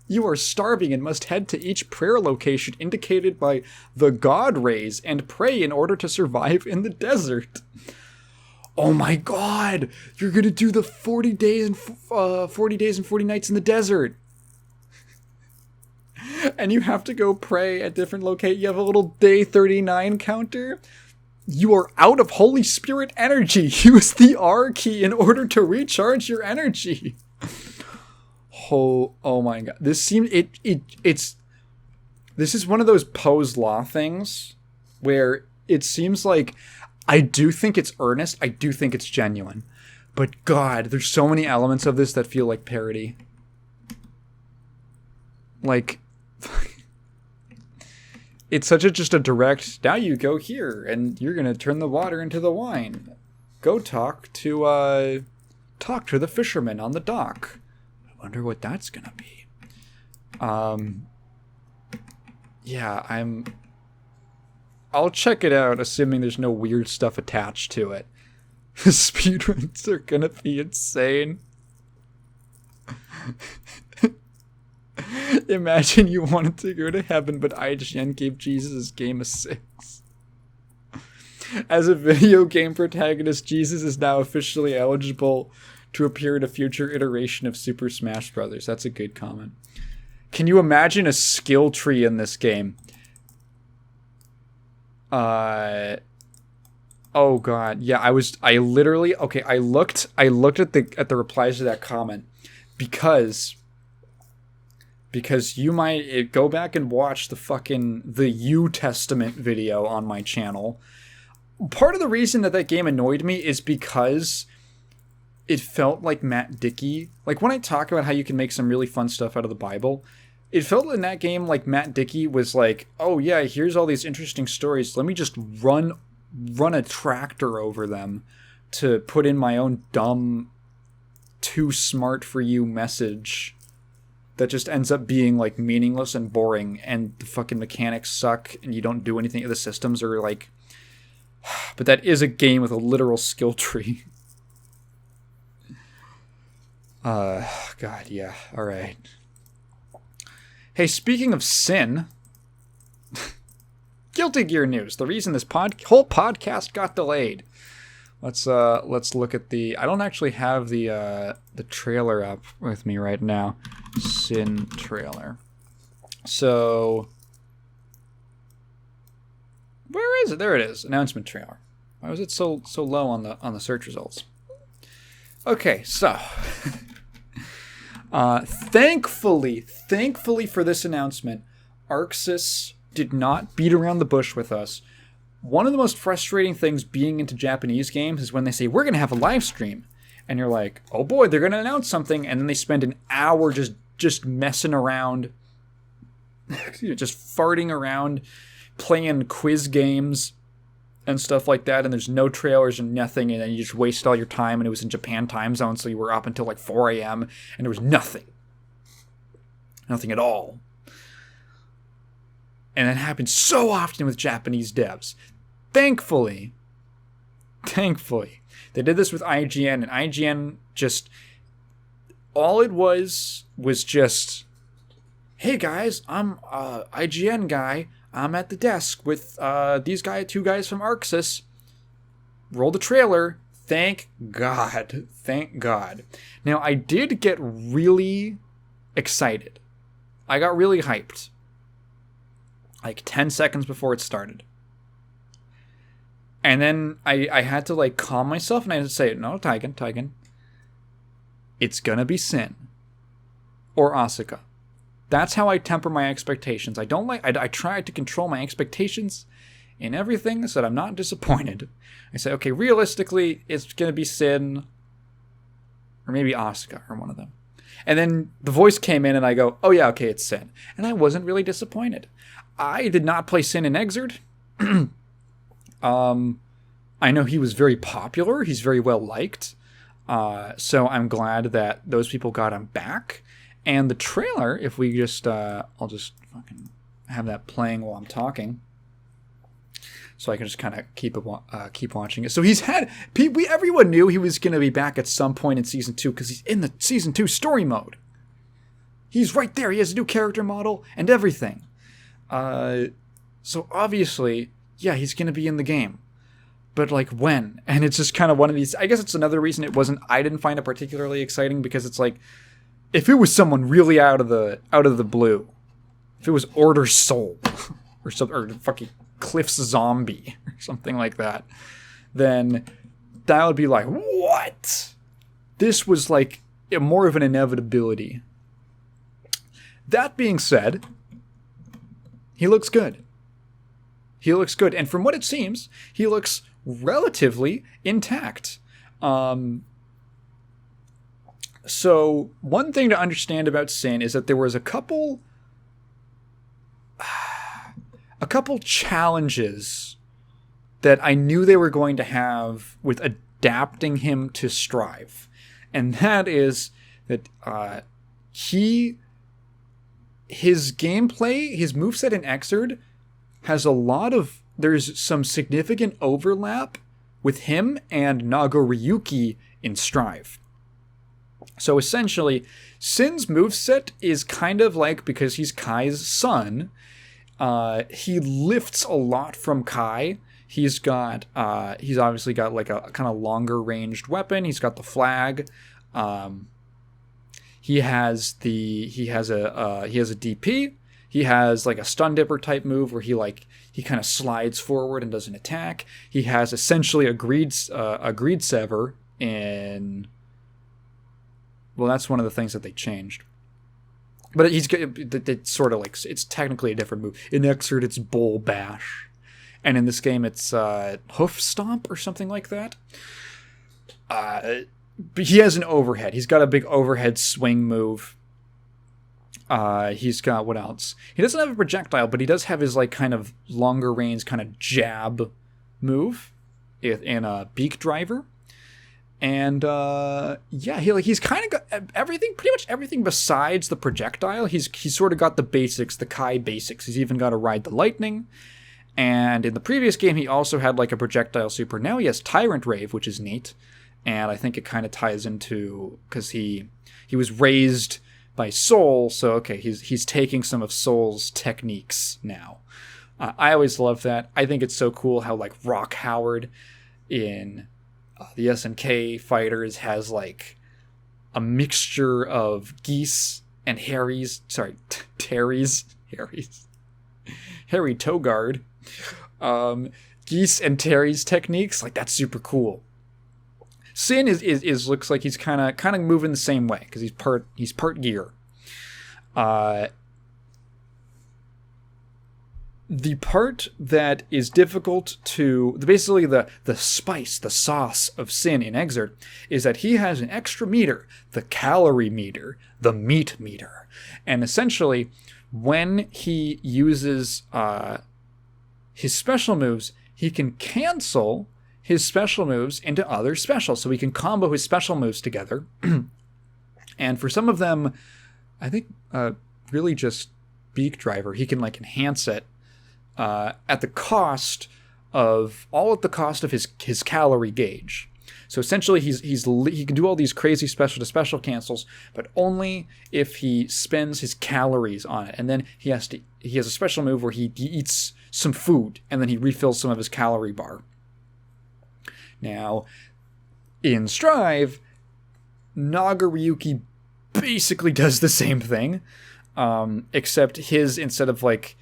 You are starving and must head to each prayer location indicated by the God rays and pray in order to survive in the desert. Oh my God! You're gonna do the 40 days and 40 nights in the desert. And you have to go pray at different locations. You have a little day 39 counter. You are out of Holy Spirit energy. Use the R key in order to recharge your energy. Oh my God. This is one of those Poe's Law things where it seems like I do think it's earnest. I do think it's genuine. But God, there's so many elements of this that feel like parody. Like, it's just a direct, now you go here and you're going to turn the water into the wine. Go talk to the fisherman on the dock. I wonder what that's going to be. Yeah, I'll check it out, assuming there's no weird stuff attached to it. The speedruns are going to be insane. Imagine you wanted to go to heaven, but IGN gave Jesus' game a 6. As a video game protagonist, Jesus is now officially eligible to appear in a future iteration of Super Smash Bros. That's a good comment. Can you imagine a skill tree in this game? Oh God. Yeah, I looked at the replies to that comment because you might go back and watch the U Testament video on my channel. Part of the reason that game annoyed me is because it felt like Matt Dickey. Like, when I talk about how you can make some really fun stuff out of the Bible, it felt in that game like Matt Dickey was like, oh yeah, here's all these interesting stories. Let me just run a tractor over them to put in my own dumb, too smart for you message that just ends up being like meaningless and boring, and the fucking mechanics suck and you don't do anything. The systems are like, but that is a game with a literal skill tree. God, yeah. All right. Hey, speaking of sin, Guilty Gear news. The reason this whole podcast got delayed. Let's look at the. I don't actually have the trailer up with me right now. Sin trailer. So, where is it? There it is. Announcement trailer. Why was it so low on the search results? Okay, so. Thankfully for this announcement, Arxis did not beat around the bush with us. One of the most frustrating things being into Japanese games is when they say, we're going to have a live stream. And you're like, oh boy, they're going to announce something. And then they spend an hour just messing around, just farting around, playing quiz games and stuff like that. And there's no trailers and nothing. And then you just wasted all your time. And it was in Japan time zone. So you were up until like 4 a.m. and there was nothing. Nothing at all. And that happens so often with Japanese devs. Thankfully, they did this with IGN, and IGN just, all it was just, hey guys, I'm IGN guy. I'm at the desk with these two guys from Arxis. Roll the trailer. Thank God. Now, I did get really excited. I got really hyped. Like 10 seconds before it started. And then I had to like calm myself and I had to say, no, Taigen. It's gonna be Sin. Or Asuka. That's how I temper my expectations. I try to control my expectations in everything so that I'm not disappointed. I say, okay, realistically, it's going to be Sin or maybe Asuka or one of them. And then the voice came in and I go, oh yeah, okay, it's Sin. And I wasn't really disappointed. I did not play Sin in Exerd. I know he was very popular. He's very well liked. So I'm glad that those people got him back. And the trailer, if we just, I'll just fucking have that playing while I'm talking, so I can just kind of keep watching it. So he's had, everyone knew he was going to be back at some point in season 2 because he's in the season 2 story mode. He's right there. He has a new character model and everything. So obviously, yeah, he's going to be in the game. But like when? And it's just kind of one of these, I guess it's another reason I didn't find it particularly exciting, because it's like, if it was someone really out of the blue, if it was Order Soul or something, or fucking Cliff's Zombie or something like that, then that would be like, what? This was like more of an inevitability. That being said, he looks good. He looks good. And from what it seems, he looks relatively intact. So one thing to understand about Sin is that there was a couple challenges that I knew they were going to have with adapting him to Strive. And that is that his gameplay, his moveset in Exerd has there's some significant overlap with him and Nagoriyuki in Strive. So essentially, Sin's moveset is kind of like, because he's Kai's son, he lifts a lot from Kai. He's obviously got like a kind of longer ranged weapon. He's got the flag. He has a DP. He has like a stun dipper type move where he kind of slides forward and does an attack. He has essentially a greed sever in. Well, that's one of the things that they changed. But it's sort of like, it's technically a different move. In Exerd, it's Bull Bash. And in this game, it's Hoof Stomp or something like that. But he has an overhead. He's got a big overhead swing move. He's got, what else? He doesn't have a projectile, but he does have his like kind of longer range kind of jab move in a Beak Driver. And yeah, he's kind of got everything, pretty much everything besides the projectile. He's sort of got the basics, the Kai basics. He's even got to ride the lightning. And in the previous game, he also had like a projectile super. Now he has Tyrant Rave, which is neat. And I think it kind of ties into, because he was raised by Soul, so okay, he's taking some of Soul's techniques now. I always love that. I think it's so cool how like Rock Howard in the SNK fighters has like a mixture of Geese and Harry's, Harry Togard, Geese and Terry's techniques. Like, that's super cool. Sin is looks like he's kind of moving the same way, because he's part gear. The part that is difficult to, basically the spice, the sauce of Sin in Exerd, is that he has an extra meter, the calorie meter, the meat meter. And essentially, when he uses his special moves, he can cancel his special moves into other specials. So he can combo his special moves together. And for some of them, I think really just Beak Driver, he can like enhance it at the cost of his calorie gauge. So essentially, he can do all these crazy special to special cancels, but only if he spends his calories on it. And then he has a special move where he eats some food and then he refills some of his calorie bar. Now, in Strive, Nagoriyuki basically does the same thing, except his, instead of like,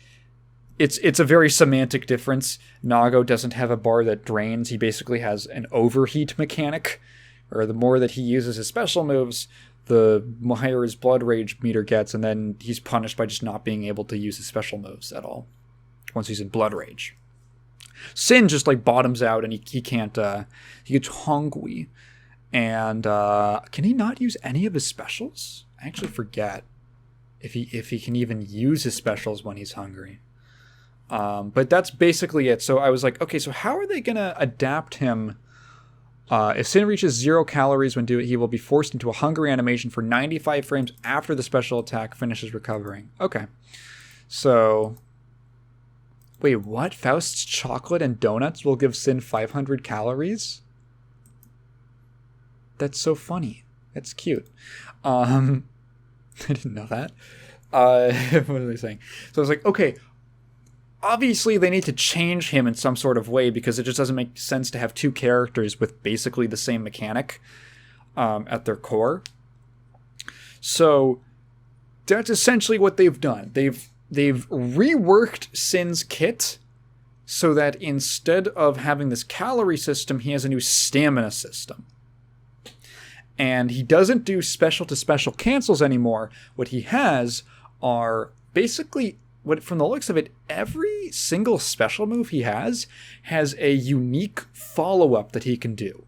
it's a very semantic difference. Nago doesn't have a bar that drains. He basically has an overheat mechanic, or the more that he uses his special moves, the higher his blood rage meter gets, and then he's punished by just not being able to use his special moves at all once he's in blood rage. Sin just like bottoms out, and he can't. He gets hungry, and can he not use any of his specials? I actually forget if he can even use his specials when he's hungry. But that's basically it. So I was like, okay, so how are they gonna adapt him? If Sin reaches 0 calories when doing it, he will be forced into a hunger animation for 95 frames after the special attack finishes recovering. Okay, so wait, what? Faust's chocolate and donuts will give Sin 500 calories? That's so funny. That's cute. I didn't know that. What are they saying? So I was like, okay, obviously they need to change him in some sort of way because it just doesn't make sense to have two characters with basically the same mechanic at their core. So that's essentially what they've done. They've reworked Sin's kit so that instead of having this calorie system, he has a new stamina system. And he doesn't do special to special cancels anymore. What he has are basically, what from the looks of it, every single special move he has a unique follow-up that he can do.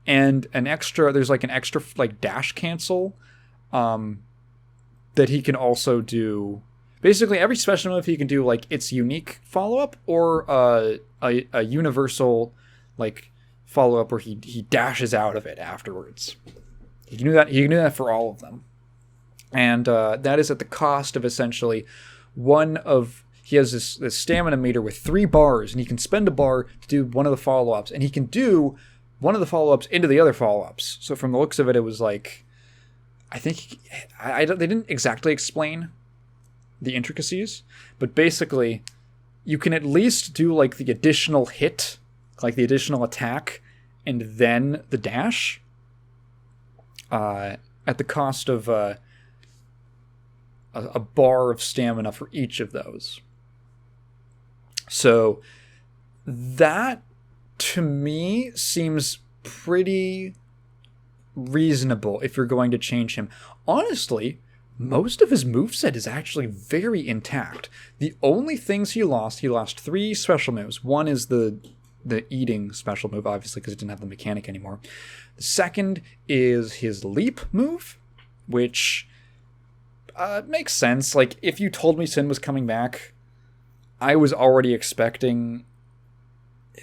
And there's like an extra like dash cancel that he can also do. Basically every special move he can do like its unique follow-up or a universal like follow-up where he dashes out of it afterwards. He can do that for all of them. And that is at the cost of essentially he has this stamina meter with 3 bars, and he can spend a bar to do one of the follow-ups, and he can do one of the follow-ups into the other follow-ups. So from the looks of it, it was like, I think, they didn't exactly explain the intricacies, but basically, you can at least do like the additional hit, like the additional attack, and then the dash, at the cost of a bar of stamina for each of those. So that, to me, seems pretty reasonable if you're going to change him. Honestly, most of his moveset is actually very intact. The only things he lost 3 special moves. One is the eating special move, obviously, because it didn't have the mechanic anymore. The second is his leap move, which makes sense. Like, if you told me Sin was coming back, I was already expecting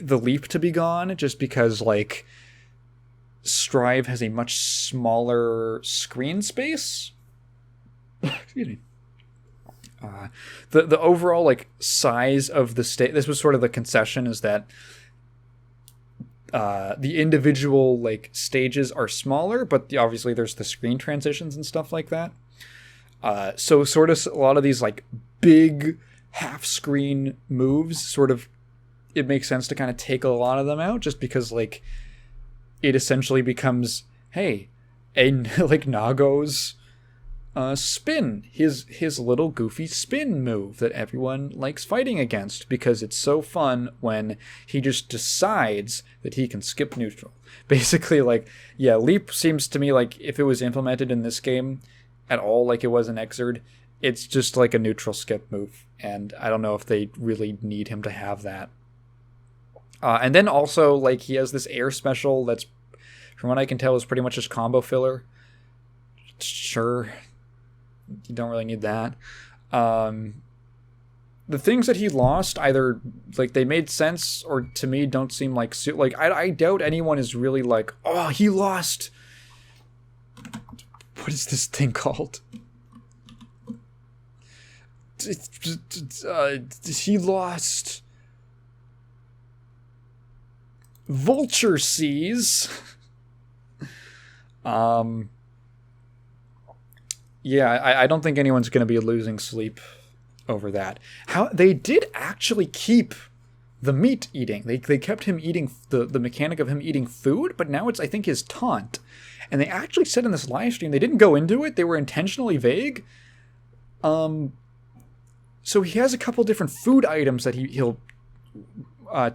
the leap to be gone, just because, like, Strive has a much smaller screen space. Excuse me. The overall, like, size of the stage, this was sort of the concession, is that the individual, like, stages are smaller, but obviously there's the screen transitions and stuff like that. So sort of a lot of these like big half screen moves, sort of, it makes sense to kind of take a lot of them out, just because like it essentially becomes, hey, like Nago's spin, his little goofy spin move that everyone likes fighting against because it's so fun when he just decides that he can skip neutral. Basically, like, yeah, leap seems to me like if it was implemented in this game at all like it was in Xrd, it's just like a neutral skip move, and I don't know if they really need him to have that. And then also, like, he has this air special that's, from what I can tell, is pretty much just combo filler. Sure, you don't really need that. The things that he lost, either like they made sense or to me don't seem like I doubt anyone is really like, oh, he lost. What is this thing called? He lost Vulture Seas. Yeah, I don't think anyone's going to be losing sleep over that. How they did actually keep the meat eating. They kept him eating the mechanic of him eating food, but now it's, I think, his taunt. And they actually said in this live stream, they didn't go into it, they were intentionally vague. So he has a couple different food items that he'll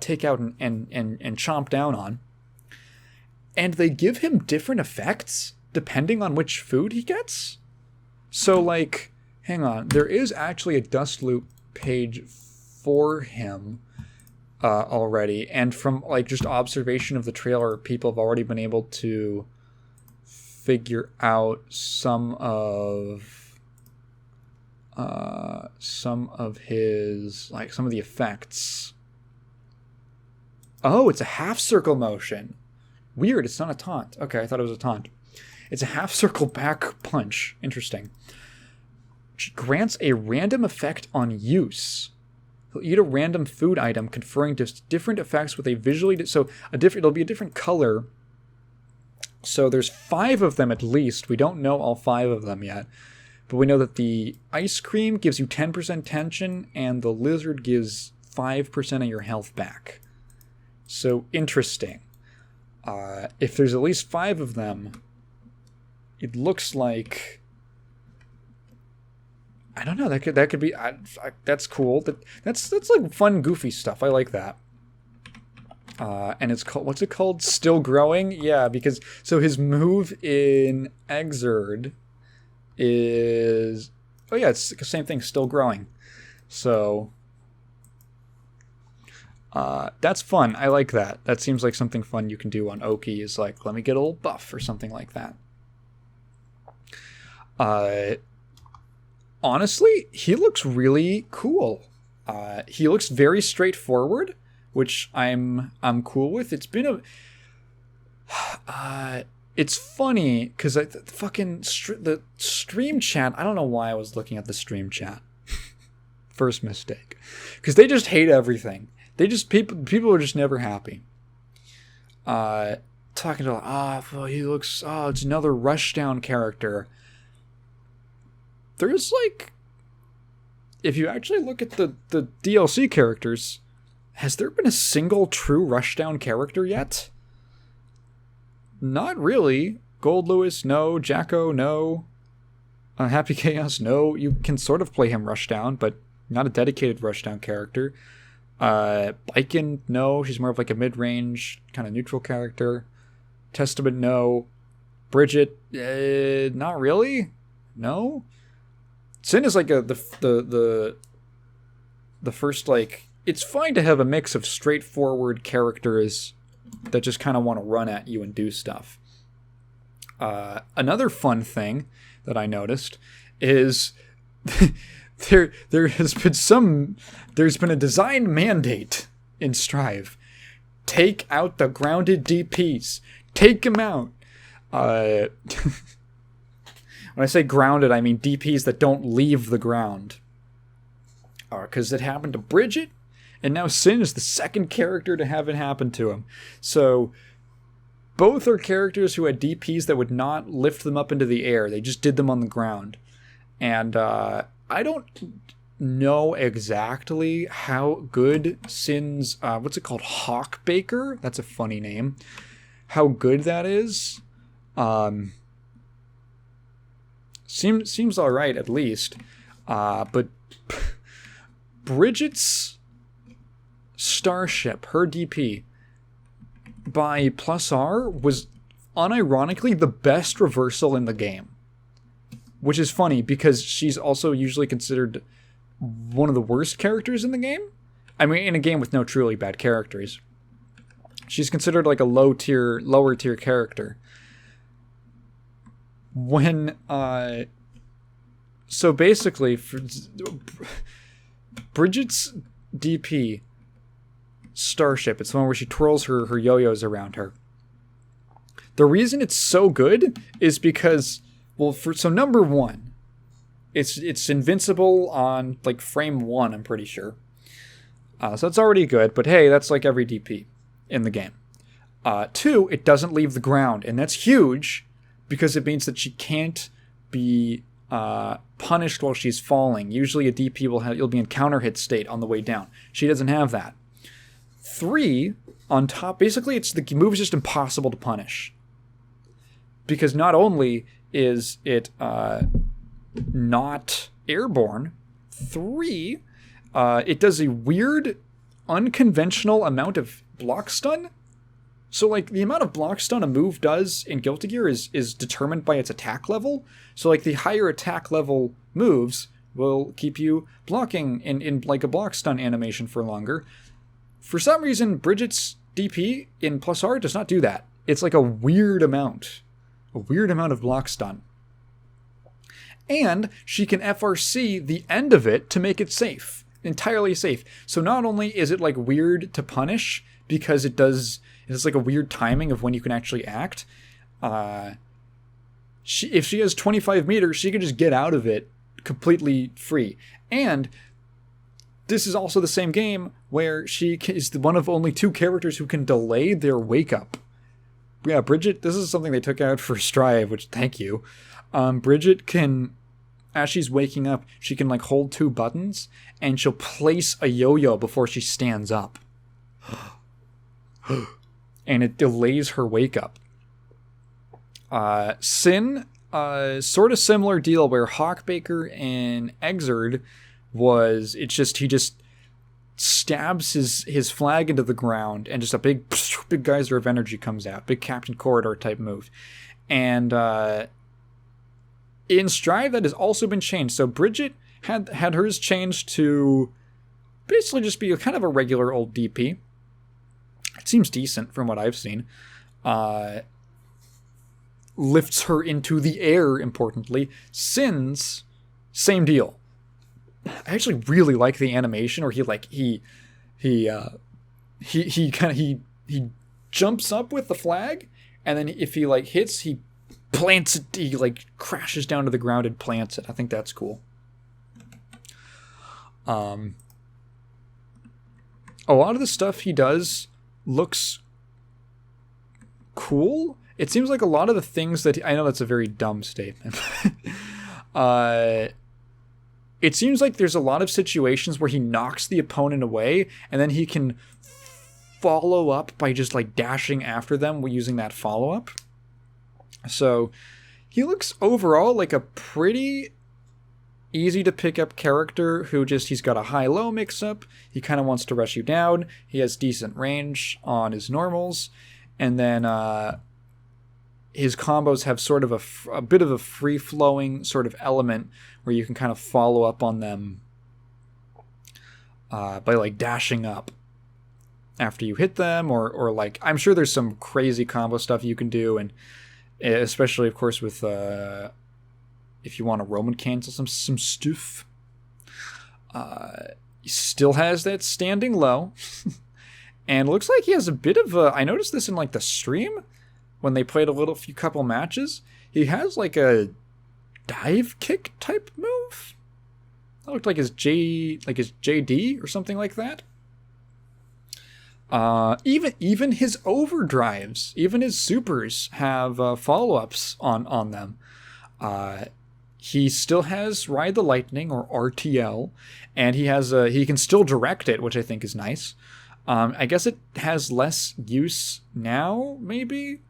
take out and chomp down on. And they give him different effects depending on which food he gets. So, like, hang on. There is actually a dust loop page for him already. And from, like, just observation of the trailer, people have already been able to figure out some of his, like, some of the effects. Oh, it's a half circle motion. Weird, it's not a taunt. Okay, I thought it was a taunt. It's a half circle back punch. Interesting. Grants a random effect on use. He'll eat a random food item, conferring just different effects with a visually... it'll be a different color. So there's 5 of them at least. We don't know all 5 of them yet. But we know that the ice cream gives you 10% tension, and the lizard gives 5% of your health back. So, interesting. If there's at least 5 of them, it looks like... I don't know, that could be... that's cool. That's like fun, goofy stuff. I like that. And it's called... What's it called? Still Growing? Yeah, because... So his move in Exerd is... Oh yeah, it's the same thing, Still Growing. So... that's fun. I like that. That seems like something fun you can do on Oki, is like, let me get a little buff or something like that. Honestly, he looks really cool. He looks very straightforward, which I'm cool with. It's been it's funny because the stream chat. I don't know why I was looking at the stream chat. First mistake, because they just hate everything. They just people are just never happy. Talking to he looks it's another Rushdown character. There's like, if you actually look at the DLC characters, has there been a single true Rushdown character yet? Not really. Gold Lewis, no. Jacko, no. Happy Chaos, no. You can sort of play him Rushdown, but not a dedicated Rushdown character. Biken, no. She's more of like a mid-range, kind of neutral character. Testament, no. Bridget, not really. No. Sin is like the first, like, it's fine to have a mix of straightforward characters that just kind of want to run at you and do stuff. Another fun thing that I noticed is there's been a design mandate in Strive. Take out the grounded DPs. Take them out. When I say grounded, I mean DPs that don't leave the ground. Because it happened to Bridget, and now Sin is the second character to have it happen to him. So, both are characters who had DPs that would not lift them up into the air. They just did them on the ground. And I don't know exactly how good Sin's, what's it called? Hawkbaker? That's a funny name. How good that is. Seems all right, at least. But Bridget's Starship, her DP, by +R, was unironically the best reversal in the game. Which is funny, because she's also usually considered one of the worst characters in the game. I mean, in a game with no truly bad characters. She's considered like a lower tier character. When, so basically, Bridget's DP, Starship, it's the one where she twirls her yo-yos around her. The reason it's so good is because, well, so number one, it's invincible on, like, frame 1, I'm pretty sure. So that's already good, but hey, that's like every DP in the game. 2, it doesn't leave the ground, and that's huge, because it means that she can't be punished while she's falling. Usually a DP you'll be in counter hit state on the way down. She doesn't have that. 3, on top, basically the move is just impossible to punish. Because not only is it not airborne, 3, it does a weird, unconventional amount of block stun. So, like, the amount of block stun a move does in Guilty Gear is determined by its attack level. So, like, the higher attack level moves will keep you blocking in like, a block stun animation for longer. For some reason, Bridget's DP in Plus R does not do that. It's, like, a weird amount of block stun. And she can FRC the end of it to make it safe. Entirely safe. So not only is it, like, weird to punish, because it's like a weird timing of when you can actually act. If she has 25 meters, she can just get out of it completely free. And this is also the same game where she is one of only 2 characters who can delay their wake up. Yeah, Bridget, this is something they took out for Strive, which, thank you. Bridget can, as she's waking up, she can, like, hold 2 buttons, and she'll place a yo-yo before she stands up. And it delays her wake up. Sin, sort of similar deal where Hawkbaker and Exerd he just stabs his flag into the ground and just a big geyser of energy comes out. Big Captain Corridor type move. And in Strive that has also been changed. So Bridget had hers changed to basically just be kind of a regular old DP. It seems decent from what I've seen. Lifts her into the air, importantly. Sin's, same deal. I actually really like the animation where he jumps up with the flag, and then if he, like, hits, he plants it, he, like, crashes down to the ground and plants it. I think that's cool. A lot of the stuff he does looks cool. It seems like a lot of the things that I know that's a very dumb statement. It seems like there's a lot of situations where he knocks the opponent away and then he can follow up by just, like, dashing after them using that follow up. So he looks overall like a pretty easy to pick up character who he's got a high-low mix-up. He kind of wants to rush you down. He has decent range on his normals. And then his combos have sort of a bit of a free-flowing sort of element where you can kind of follow up on them by, like, dashing up after you hit them, or like, I'm sure there's some crazy combo stuff you can do, and especially, of course, with if you want to Roman cancel some stuff. He still has that standing low. And it looks like he has a bit of I noticed this in, like, the stream when they played few couple matches. He has, like, a dive kick type move. That looked like his JD or something like that. Even his overdrives, even his supers have follow-ups on them. He still has Ride the Lightning, or RTL, and he can still direct it, which I think is nice. I guess it has less use now, maybe,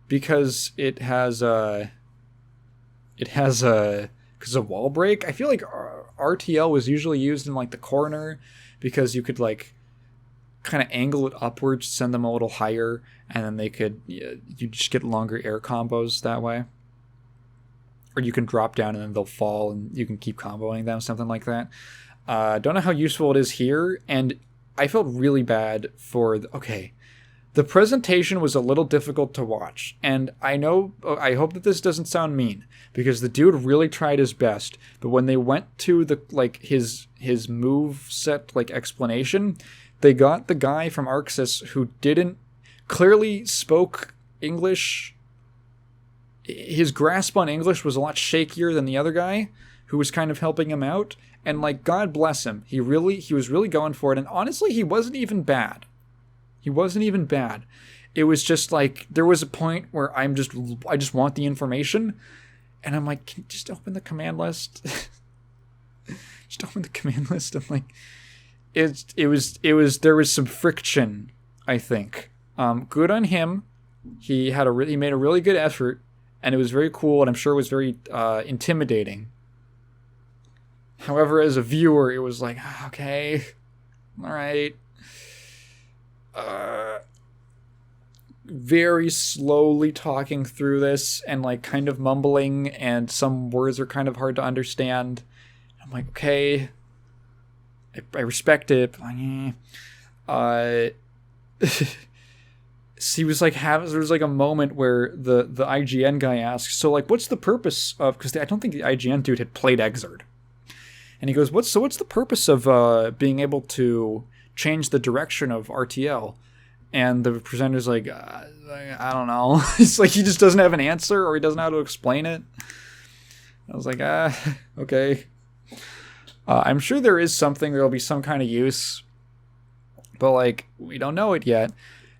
because it has because of wall break. I feel like RTL was usually used in, like, the corner because you could, like, kind of angle it upwards, send them a little higher, and then you just get longer air combos that way. Or you can drop down and then they'll fall and you can keep comboing them, something like that. Don't know how useful it is here, and I felt really bad for the presentation was a little difficult to watch, and I hope that this doesn't sound mean, because the dude really tried his best, but when they went to his move set, like, explanation, they got the guy from Arxis who didn't clearly spoke English. His grasp on English was a lot shakier than the other guy who was kind of helping him out, and, like, God bless him, he was really going for it, and honestly, he wasn't even bad. It was just, like, there was a point where I just want the information, and I'm like, can you just open the command list? Just open the command list. I'm like, there was some friction, I think. Good on him. He made a really good effort, and it was very cool, and I'm sure it was very intimidating. However, as a viewer, it was like, okay, all right. very slowly talking through this and like kind of mumbling, and some words are kind of hard to understand. I'm like, okay, I respect it. He was like, there was like a moment where the IGN guy asks, so like, what's the purpose of, because I don't think the IGN dude had played Exerd. And he goes, what's the purpose of being able to change the direction of RTL? And the presenter's like, I don't know. It's like he just doesn't have an answer, or he doesn't know how to explain it. I was like, okay. I'm sure there is something, there'll be some kind of use, but like, we don't know it yet.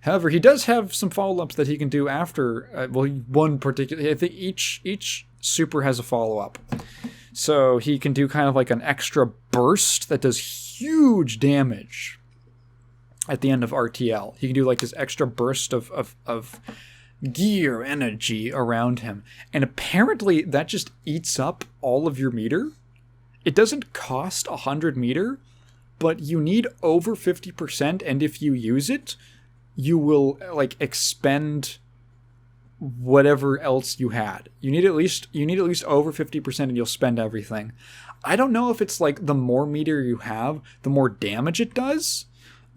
However, he does have some follow-ups that he can do after, one particular, I think each super has a follow-up. So he can do kind of like an extra burst that does huge damage at the end of RTL. He can do like this extra burst of gear energy around him. And apparently that just eats up all of your meter. It doesn't cost 100 meter, but you need over 50%, and if you use it, you will like expend whatever else you had. You need at least over 50%, and you'll spend everything. I don't know if it's like the more meter you have, the more damage it does.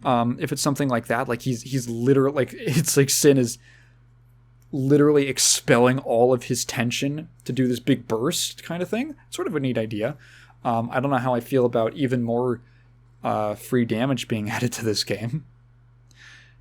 If it's something like that, like he's literally like, it's like Sin is literally expelling all of his tension to do this big burst kind of thing. Sort of a neat idea. I don't know how I feel about even more free damage being added to this game.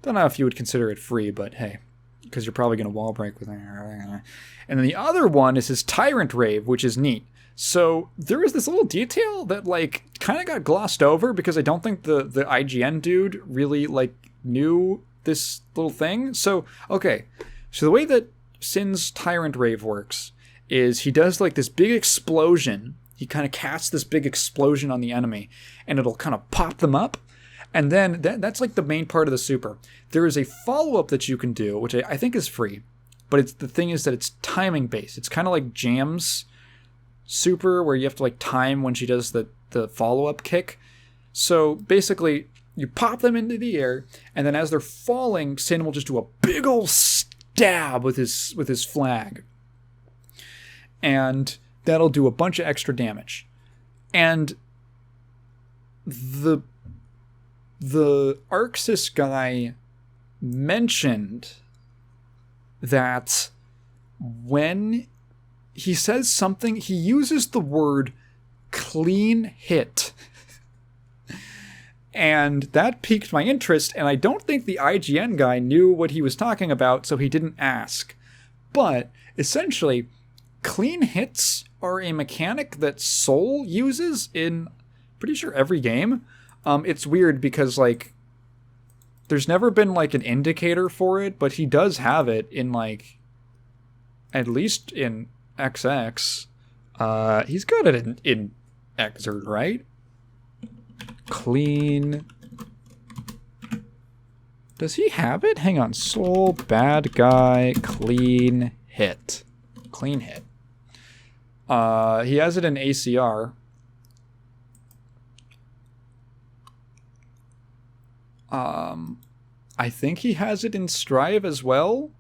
Don't know if you would consider it free, but hey, because you're probably going to wall break with it. And then the other one is his Tyrant Rave, which is neat. So there is this little detail that like kind of got glossed over because I don't think the IGN dude really like knew this little thing. So, okay. So the way that Sin's Tyrant Rave works is he does like this big explosion. He kind of casts this big explosion on the enemy, and it'll kind of pop them up. And then that's like the main part of the super. There is a follow-up that you can do, which I think is free. But the thing is that it's timing based. It's kind of like Jam's super, where you have to like time when she does the follow-up kick. So basically, you pop them into the air, and then as they're falling, Sin will just do a big ol' stab with his flag. And that'll do a bunch of extra damage. And the Arxis guy mentioned that when he says something, he uses the word clean hit. And that piqued my interest, and I don't think the IGN guy knew what he was talking about, so he didn't ask. But essentially, clean hits are a mechanic that Soul uses in pretty sure every game. It's weird because like there's never been like an indicator for it, but he does have it in like at least in XX. He's got it in Exerd, right? Clean. Does he have it? Hang on. Soul, bad guy, clean hit. Clean hit. He has it in ACR. I think he has it in Strive as well.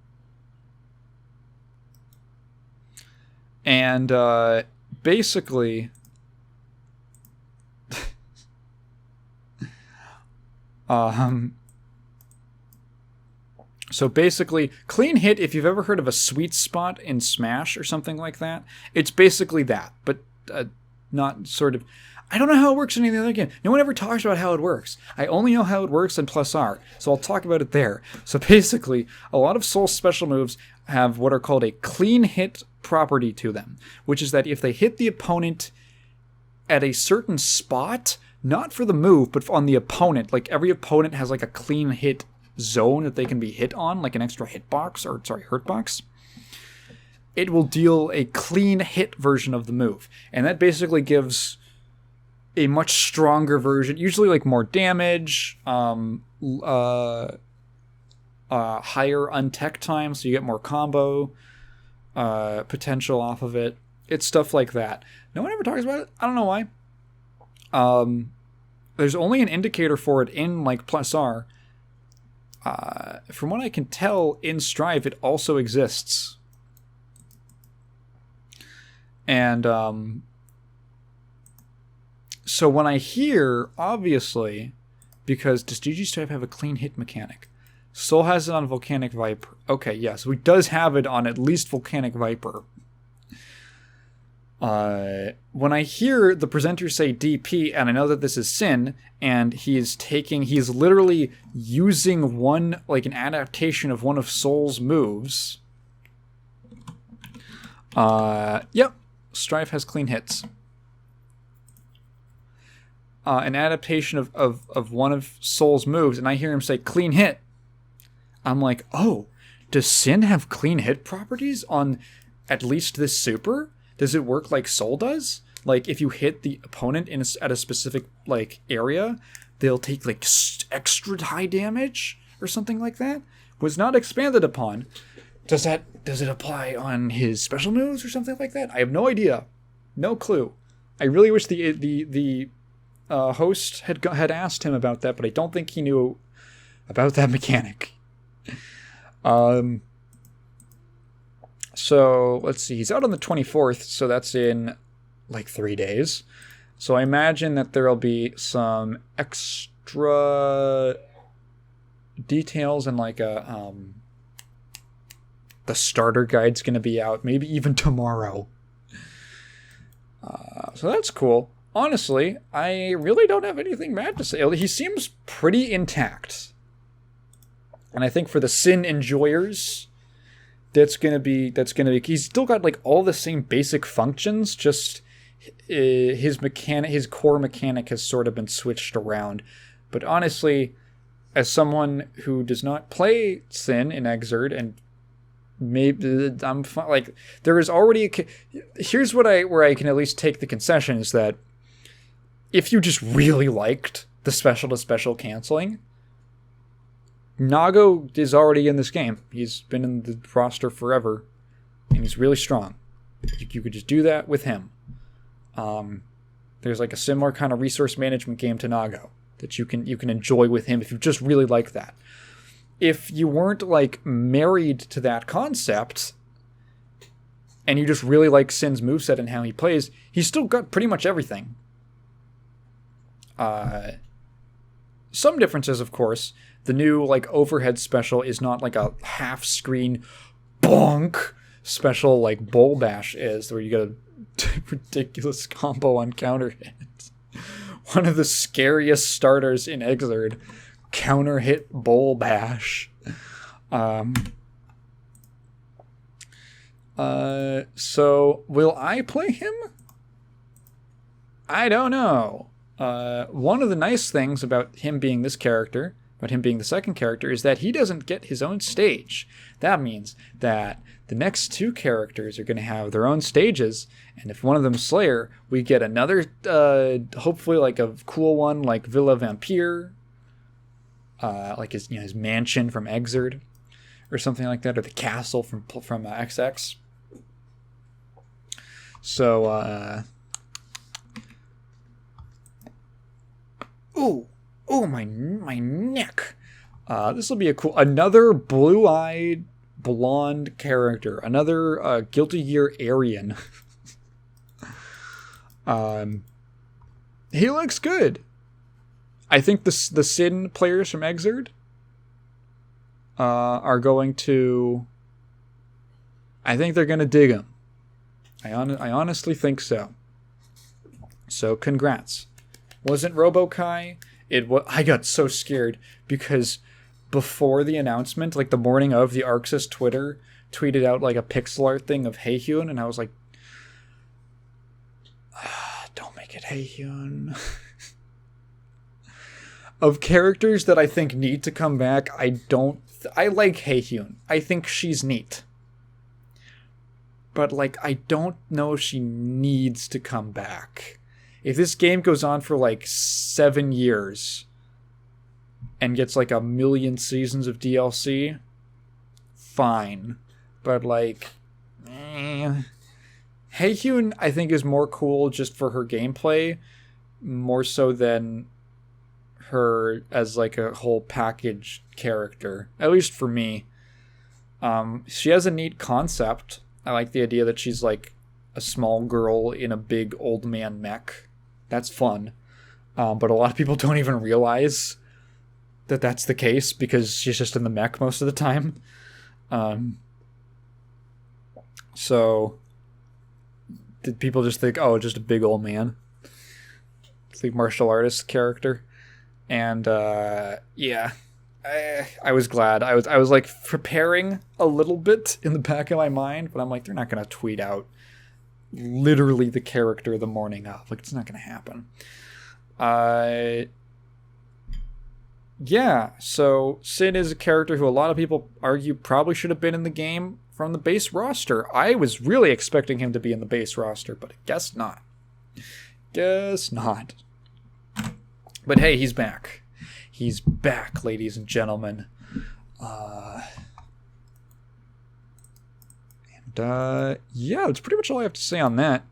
And basically so basically, clean hit, if you've ever heard of a sweet spot in Smash or something like that, it's basically that, but not sort of... I don't know how it works in any other game. No one ever talks about how it works. I only know how it works in Plus R, so I'll talk about it there. So basically, a lot of Soul special moves have what are called a clean hit property to them, which is that if they hit the opponent at a certain spot, not for the move, but on the opponent, like every opponent has like a clean hit zone that they can be hit on, like an extra hitbox, or sorry, hurtbox, it will deal a clean hit version of the move. And that basically gives a much stronger version, usually like more damage, higher untech time, so you get more combo potential off of it. It's stuff like that. No one ever talks about it. I don't know why. There's only an indicator for it in like Plus R. From what I can tell, in Strive, it also exists. And so when I hear, obviously, because does GG Strive have a clean hit mechanic? Soul has it on Volcanic Viper. Okay, yeah, so he does have it on at least Volcanic Viper. When I hear the presenter say DP, and I know that this is Sin, and he's literally using an adaptation of one of Soul's moves. Yep, Strife has clean hits. An adaptation of one of Soul's moves, and I hear him say clean hit. I'm like, oh, does Sin have clean hit properties on at least this super? Does it work like Soul does? Like, if you hit the opponent at a specific, area, they'll take, extra high damage or something like that? Was not expanded upon. Does it apply on his special moves or something like that? I have no idea. No clue. I really wish the host had asked him about that, but I don't think he knew about that mechanic. So, let's see, he's out on the 24th, so that's in, 3 days. So I imagine that there'll be some extra details and, the starter guide's going to be out, maybe even tomorrow. So that's cool. Honestly, I really don't have anything bad to say. He seems pretty intact. And I think for the Sin enjoyers, that's gonna be. He's still got all the same basic functions. Just his core mechanic has sort of been switched around. But honestly, as someone who does not play Sin in Exerd, and maybe I'm fine, there is already. Here's where I can at least take the concession is that if you just really liked the special to special canceling, Nago is already in this game. He's been in the roster forever, and he's really strong. You could just do that with him. There's a similar kind of resource management game to Nago that you can enjoy with him if you just really like that. If you weren't married to that concept, and you just really like Sin's moveset and how he plays, he's still got pretty much everything. Some differences, of course. The new overhead special is not a half screen bonk special Bull Bash is, where you get a ridiculous combo on counter hit. One of the scariest starters in Exerd, counter hit Bull Bash. So will I play him? I don't know. One of the nice things about him being this character, about him being the second character, is that he doesn't get his own stage. That means that the next two characters are going to have their own stages, and if one of them is Slayer, we get another, hopefully a cool one like Villa Vampire, his mansion from Exerd, or something like that, or the castle from XX. So, Ooh, my neck. This will be another blue-eyed, blonde character. Another Guilty Gear Aryan. He looks good. I think the Sin players from Exerd are going to... I think they're going to dig him. I honestly think so. So, congrats. Wasn't RoboKai? I got so scared because before the announcement, the morning of, the Arxis Twitter tweeted out a pixel art thing of Haehyun, and I was like, don't make it Haehyun. Of characters that I think need to come back, I like Haehyun. I think she's neat. But I don't know if she needs to come back. If this game goes on for 7 years and gets 1 million seasons of DLC, fine. But Haehyun, I think, is more cool just for her gameplay, more so than her as like a whole package character, at least for me. She has a neat concept. I like the idea that she's like a small girl in a big old man mech. That's fun. But a lot of people don't even realize that that's the case because she's just in the mech most of the time. So did people just think, oh, just a big old man? It's the martial artist character. And yeah, I was glad. I was like preparing a little bit in the back of my mind, but I'm like, they're not gonna tweet out literally the character the morning of. Like, it's not gonna happen. Yeah, so Sid is a character who a lot of people argue probably should have been in the game from the base roster. I was really expecting him to be in the base roster, but I guess not. Guess not. But hey, he's back. He's back, ladies and gentlemen. Yeah, that's pretty much all I have to say on that.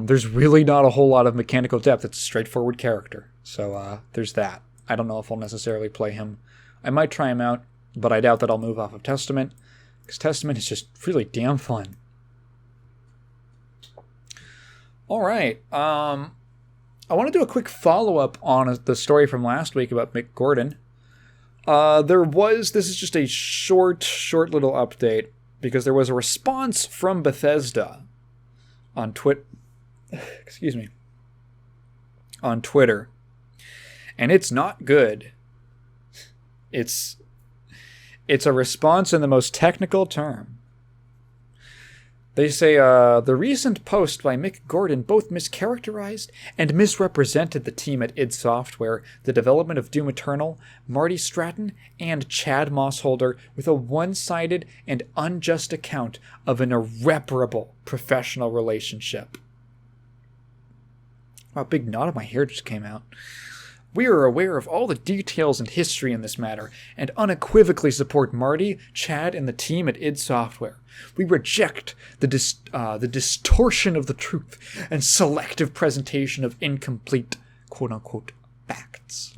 There's really not a whole lot of mechanical depth. It's a straightforward character. So there's that. I don't know if I'll necessarily play him. I might try him out, but I doubt that I'll move off of Testament, because Testament is just really damn fun. All right. I want to do a quick follow-up on the story from last week about Mick Gordon. This is just a short little update, because there was a response from Bethesda on on Twitter. And it's not good. It's a response in the most technical term. They say, the recent post by Mick Gordon both mischaracterized and misrepresented the team at id Software, the development of Doom Eternal, Marty Stratton, and Chad Mossholder with a one-sided and unjust account of an irreparable professional relationship. Wow, a big knot of my hair just came out. We are aware of all the details and history in this matter, and unequivocally support Marty, Chad, and the team at id Software. We reject the distortion of the truth and selective presentation of incomplete, quote-unquote, facts.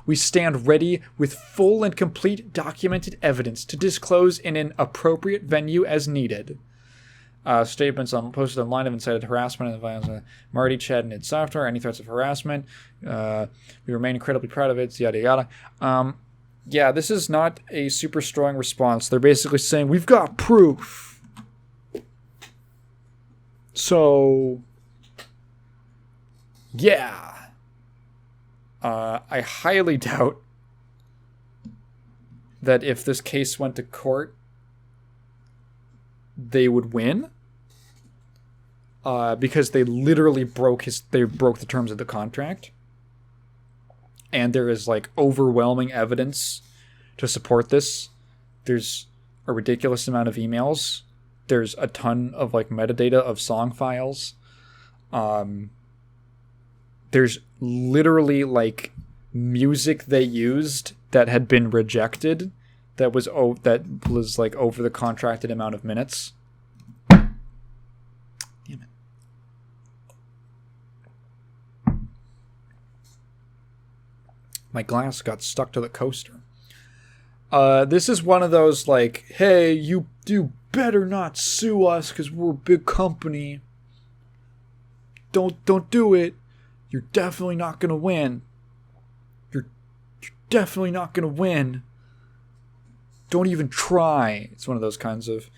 We stand ready with full and complete documented evidence to disclose in an appropriate venue as needed. Statements posted online have incited harassment and violence of Marty, Chad, and id Software. Any threats of harassment. We remain incredibly proud of it. Yada yada. Yeah, this is not a super strong response. They're basically saying, we've got proof. So, yeah. I highly doubt that if this case went to court, they would win. Because they literally broke the terms of the contract. And there is like overwhelming evidence to support this. There's a ridiculous amount of emails. There's a ton of like metadata of song files. There's literally like music they used that had been rejected that was like over the contracted amount of minutes. Damn it. My glass got stuck to the coaster. This is one of those like, hey, you better not sue us because we're a big company. Don't do it. You're definitely not gonna win. You're definitely not gonna win. Don't even try. It's one of those kinds of,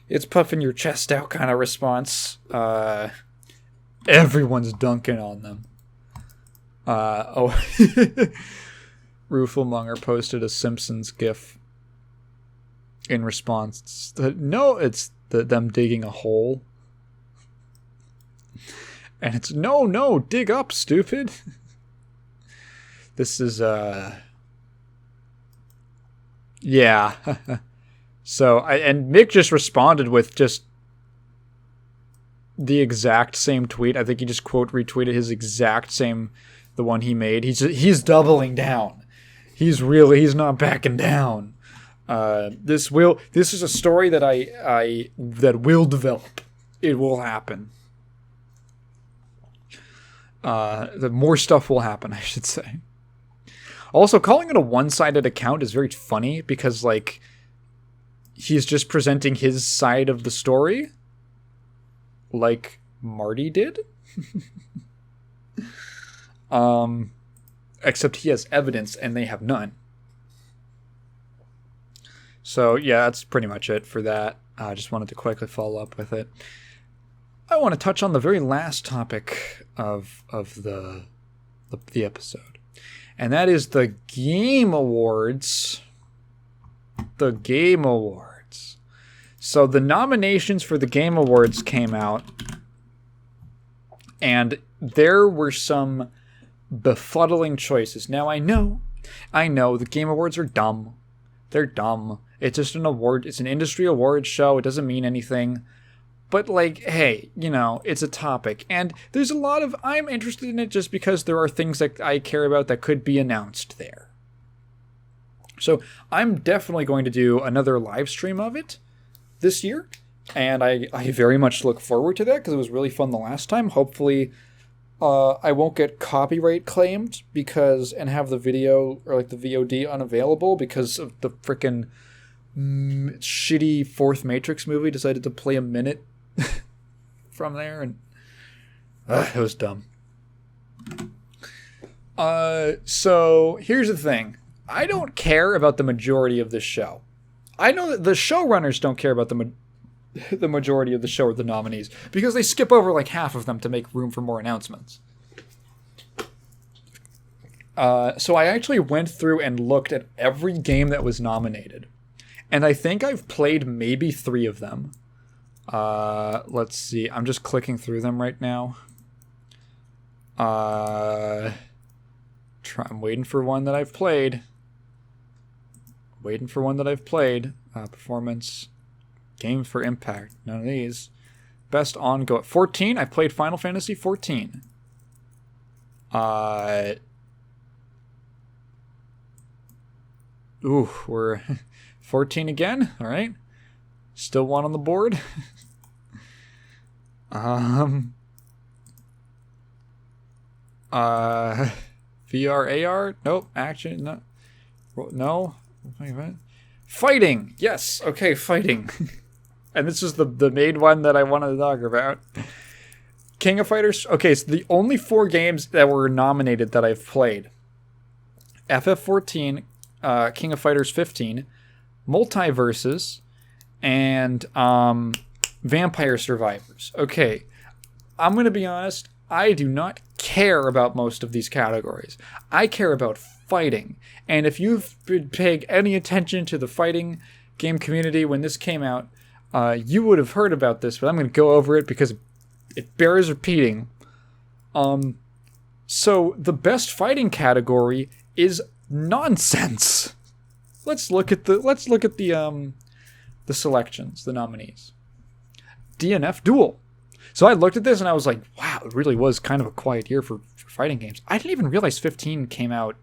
it's puffing your chest out kind of response. Everyone's dunking on them. Rooflemonger posted a Simpsons gif in response. No, it's them digging a hole. And it's, no, dig up, stupid. This is, yeah. So, and Mick just responded with just the exact same tweet. I think he just quote retweeted his exact same, the one he made. He's doubling down. He's not backing down. This is a story that that will develop. It will happen. The more stuff will happen, I should say. Also, calling it a one-sided account is very funny because, like, he's just presenting his side of the story like Marty did. Except he has evidence and they have none. So, yeah, that's pretty much it for that. I just wanted to quickly follow up with it. I want to touch on the very last topic of the episode. And that is the Game Awards. The Game Awards. So the nominations for the Game Awards came out. And there were some befuddling choices. Now, I know the Game Awards are dumb. They're dumb. It's just an award. It's an industry awards show. It doesn't mean anything. But, like, hey, you know, it's a topic. And there's a lot of... I'm interested in it just because there are things that I care about that could be announced there. So I'm definitely going to do another live stream of it this year. And I very much look forward to that because it was really fun the last time. Hopefully I won't get copyright claimed and have the video or like the VOD unavailable because of the frickin' shitty fourth Matrix movie decided to play a minute from there, and it was dumb. So here's the thing. I don't care about the majority of this show. I know that the showrunners don't care about the majority of the show or the nominees because they skip over like half of them to make room for more announcements. So I actually went through and looked at every game that was nominated. And I think I've played maybe 3 of them. Let's see. I'm just clicking through them right now. I'm waiting for one that I've played. Performance. Games for impact. None of these. Best ongoing. 14. I played Final Fantasy 14. We're 14 again. All right. Still one on the board. VR, AR? Nope. Action? No. No. Fighting. Yes. Okay, fighting. And this is the main one that I wanted to talk about. King of Fighters. Okay, so the only 4 games that were nominated that I've played. FF14, King of Fighters 15, Multiverses, and Vampire Survivors. Okay, I'm going to be honest. I do not care about most of these categories. I care about fighting. And if you've been paying any attention to the fighting game community when this came out, you would have heard about this, but I'm going to go over it because it bears repeating. So the best fighting category is nonsense. Let's look at the selections, the nominees. DNF Duel. So I looked at this and I was like, wow, it really was kind of a quiet year for fighting games. I didn't even realize 15 came out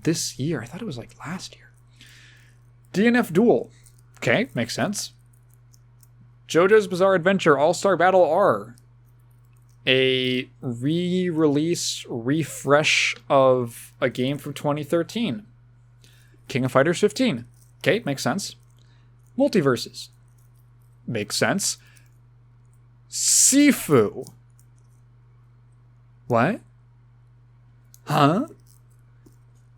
this year. I thought it was like last year. DNF Duel. Okay, makes sense. JoJo's Bizarre Adventure All-Star Battle R. A re-release, refresh of a game from 2013. King of Fighters 15. Okay, makes sense. Multiverses. Makes sense. Sifu. What? Huh?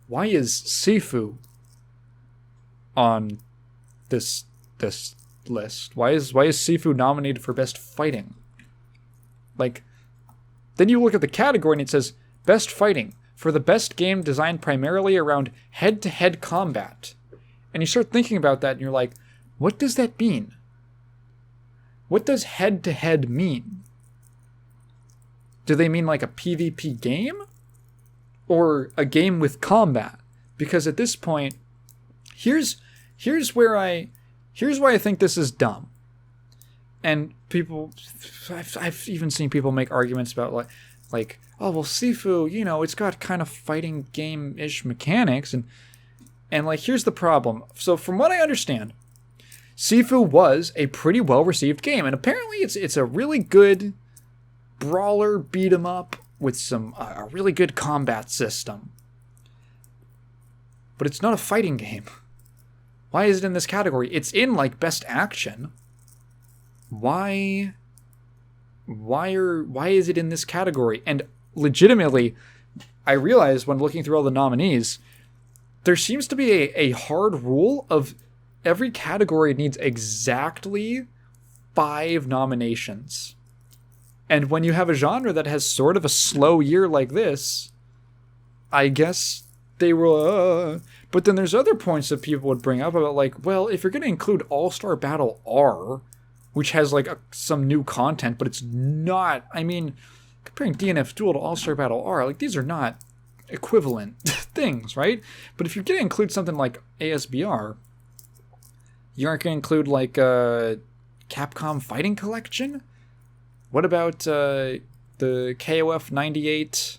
Why is Sifu on this list? Why is Sifu nominated for best fighting? Like, then you look at the category and it says best fighting for the best game designed primarily around head-to-head combat. And you start thinking about that and you're like, what does that mean? What does head-to-head mean? Do they mean like a PvP game? Or a game with combat? Because at this point, here's why I think this is dumb. And people, I've even seen people make arguments about like, oh well, Sifu, you know, it's got kind of fighting game-ish mechanics, and like here's the problem. So from what I understand, Sifu was a pretty well-received game, and apparently it's a really good brawler beat 'em up with some a really good combat system. but it's not a fighting game. Why is it in this category? It's in like best action. Why is it in this category? And legitimately, I realized when looking through all the nominees, there seems to be a hard rule of every category needs exactly 5 nominations. And when you have a genre that has sort of a slow year like this, I guess they will... But then there's other points that people would bring up about like, well, if you're going to include All-Star Battle R, which has like some new content, but it's not... I mean, comparing DNF Duel to All-Star Battle R, like these are not equivalent things, right? But if you're going to include something like ASBR, you aren't going to include like Capcom Fighting Collection? What about the KOF 98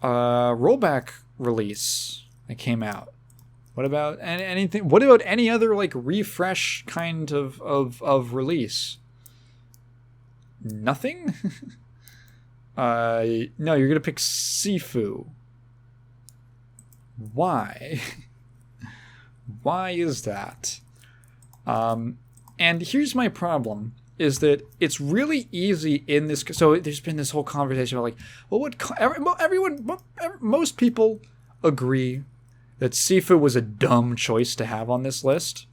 rollback release that came out? What about anything? What about any other like refresh kind of release? Nothing? No, you're gonna pick Sifu. Why? Why is that? And here's my problem. Is that it's really easy in this... So there's been this whole conversation about like, well, most people agree that Sifu was a dumb choice to have on this list.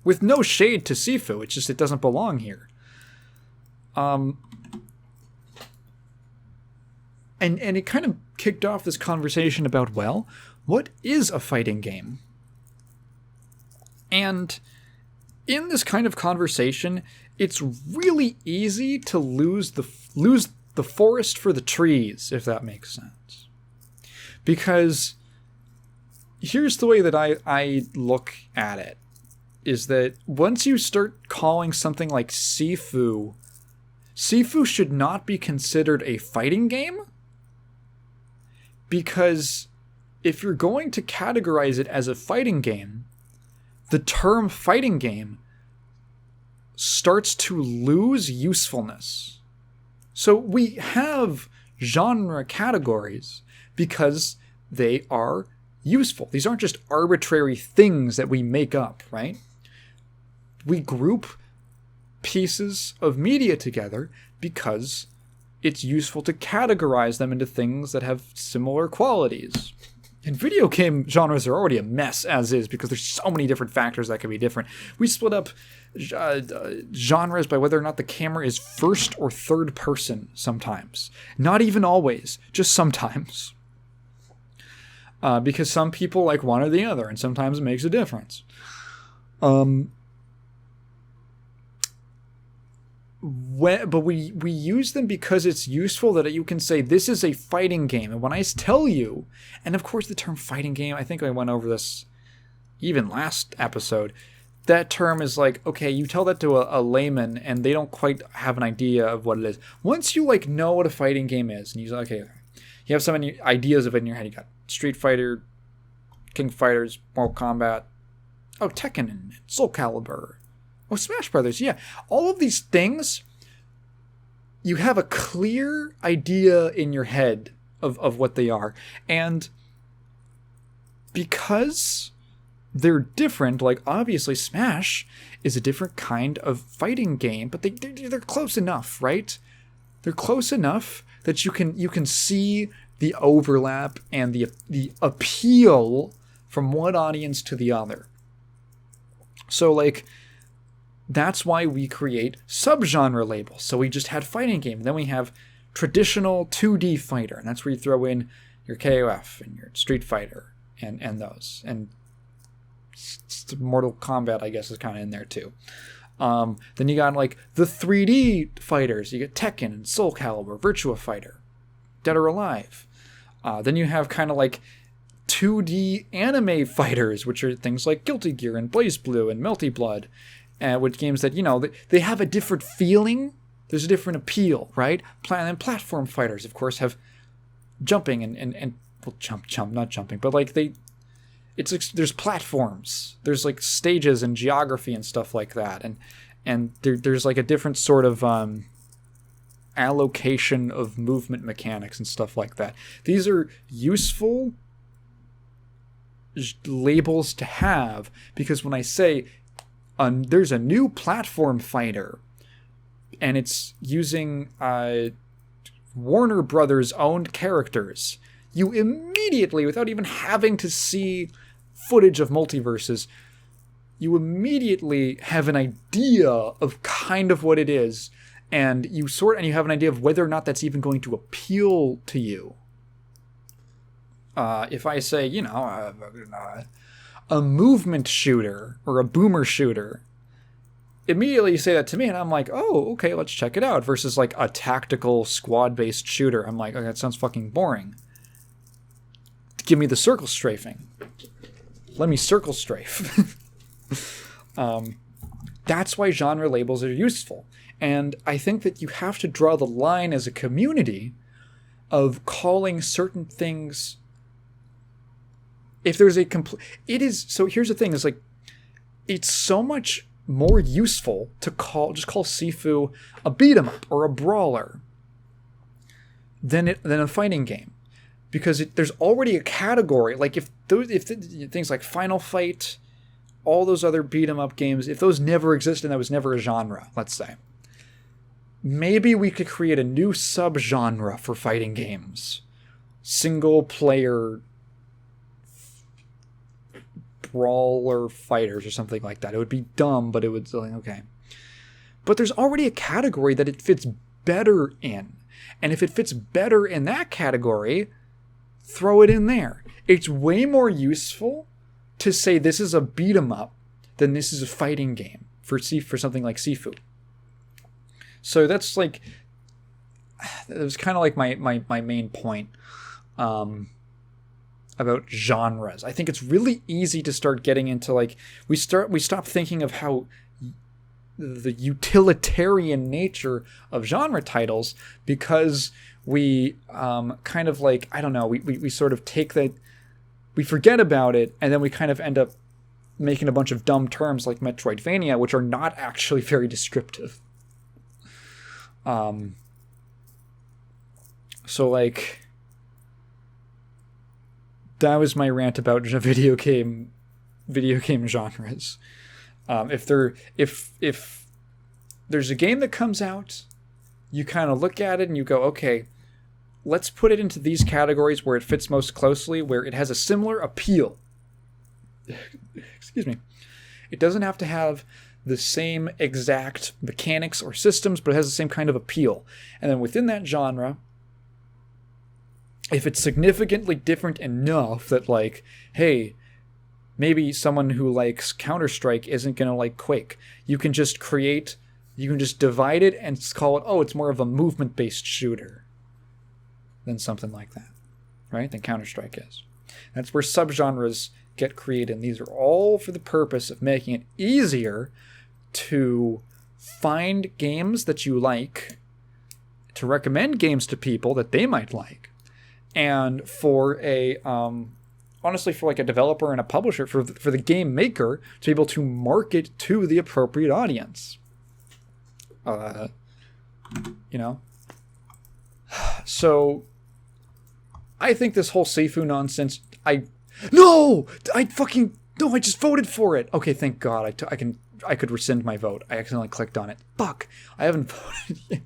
With no shade to Sifu, it's just it doesn't belong here. And it kind of kicked off this conversation about, well, what is a fighting game? And in this kind of conversation, it's really easy to lose the forest for the trees, if that makes sense. Because here's the way that I look at it, is that once you start calling something like Sifu should not be considered a fighting game, because if you're going to categorize it as a fighting game, the term fighting game starts to lose usefulness. So we have genre categories because they are useful. These aren't just arbitrary things that we make up, right? We group pieces of media together because it's useful to categorize them into things that have similar qualities. And video game genres are already a mess as is because there's so many different factors that can be different. We split up genres by whether or not the camera is first or third person sometimes. Not even always, just sometimes. Because some people like one or the other, and sometimes it makes a difference. But we use them because it's useful that you can say this is a fighting game. And when I tell you, and of course the term fighting game, I think I went over this even last episode, that term is like, okay, you tell that to a layman and they don't quite have an idea of what it is. Once you like know what a fighting game is, and you say, okay, you have so many ideas of it in your head. You got Street Fighter, King Fighters, Mortal Kombat, Tekken and Soul Calibur. Smash Brothers, yeah. All of these things, you have a clear idea in your head of what they are. And because they're different, like obviously Smash is a different kind of fighting game, but they're close enough, right? They're close enough that you can see the overlap and the appeal from one audience to the other. So like, that's why we create subgenre labels. So we just had fighting game. Then we have traditional 2D fighter. And that's where you throw in your KOF and your Street Fighter and those. And Mortal Kombat, I guess, is kind of in there too. Then you got like the 3D fighters. You get Tekken and Soul Calibur, Virtua Fighter, Dead or Alive. Then you have kind of like 2D anime fighters, which are things like Guilty Gear and BlazBlue and Melty Blood. With games that, they have a different feeling. There's a different appeal, right? And platform fighters, of course, have jumping and jump, not jumping, but like there's platforms. There's like stages and geography and stuff like that. And there's like a different sort of allocation of movement mechanics and stuff like that. These are useful labels to have, because when I say there's a new platform fighter and it's using Warner Brothers owned characters, you immediately, without even having to see footage of multiverses, you immediately have an idea of kind of what it is, and you have an idea of whether or not that's even going to appeal to you. If I say, a movement shooter or a boomer shooter, immediately you say that to me and I'm like, oh, okay, let's check it out, versus like a tactical squad-based shooter. I'm like, okay, that sounds fucking boring. Give me the circle strafing. Let me circle strafe. That's why genre labels are useful. And I think that you have to draw the line as a community of calling certain things. If there's so here's the thing, is like, it's so much more useful to call Sifu a beat 'em up or a brawler than a fighting game, because there's already a category. Like if things like Final Fight, all those other beat 'em up games, if those never existed and that was never a genre, let's say, maybe we could create a new subgenre for fighting games, single player brawler fighters or something like that. It would be dumb, but it would like, okay. But there's already a category that it fits better in. And if it fits better in that category, throw it in there. It's way more useful to say this is a beat 'em up than this is a fighting game for something like Sifu. So that's like, it was kind of like my main point. About genres. I think it's really easy to start getting into, like, we stop thinking of how the utilitarian nature of genre titles, because we kind of like, I don't know, we sort of take that, we forget about it, and then we kind of end up making a bunch of dumb terms like Metroidvania, which are not actually very descriptive. So like, that was my rant about video game genres. If there's a game that comes out, you kind of look at it and you go, okay, let's put it into these categories where it fits most closely, where it has a similar appeal. Excuse me. It doesn't have to have the same exact mechanics or systems, but it has the same kind of appeal. And then within that genre, if it's significantly different enough that, like, hey, maybe someone who likes Counter-Strike isn't going to like Quake, you can just divide it and call it, oh, it's more of a movement-based shooter than something like that, right? Than Counter-Strike is. That's where subgenres get created, and these are all for the purpose of making it easier to find games that you like, to recommend games to people that they might like, and for a honestly, for like a developer and a publisher, for the game maker to be able to market to the appropriate audience. So I think this whole Sifu nonsense, I just voted for it. Okay, thank God. I could rescind my vote. I accidentally clicked on it. Fuck, I haven't voted yet.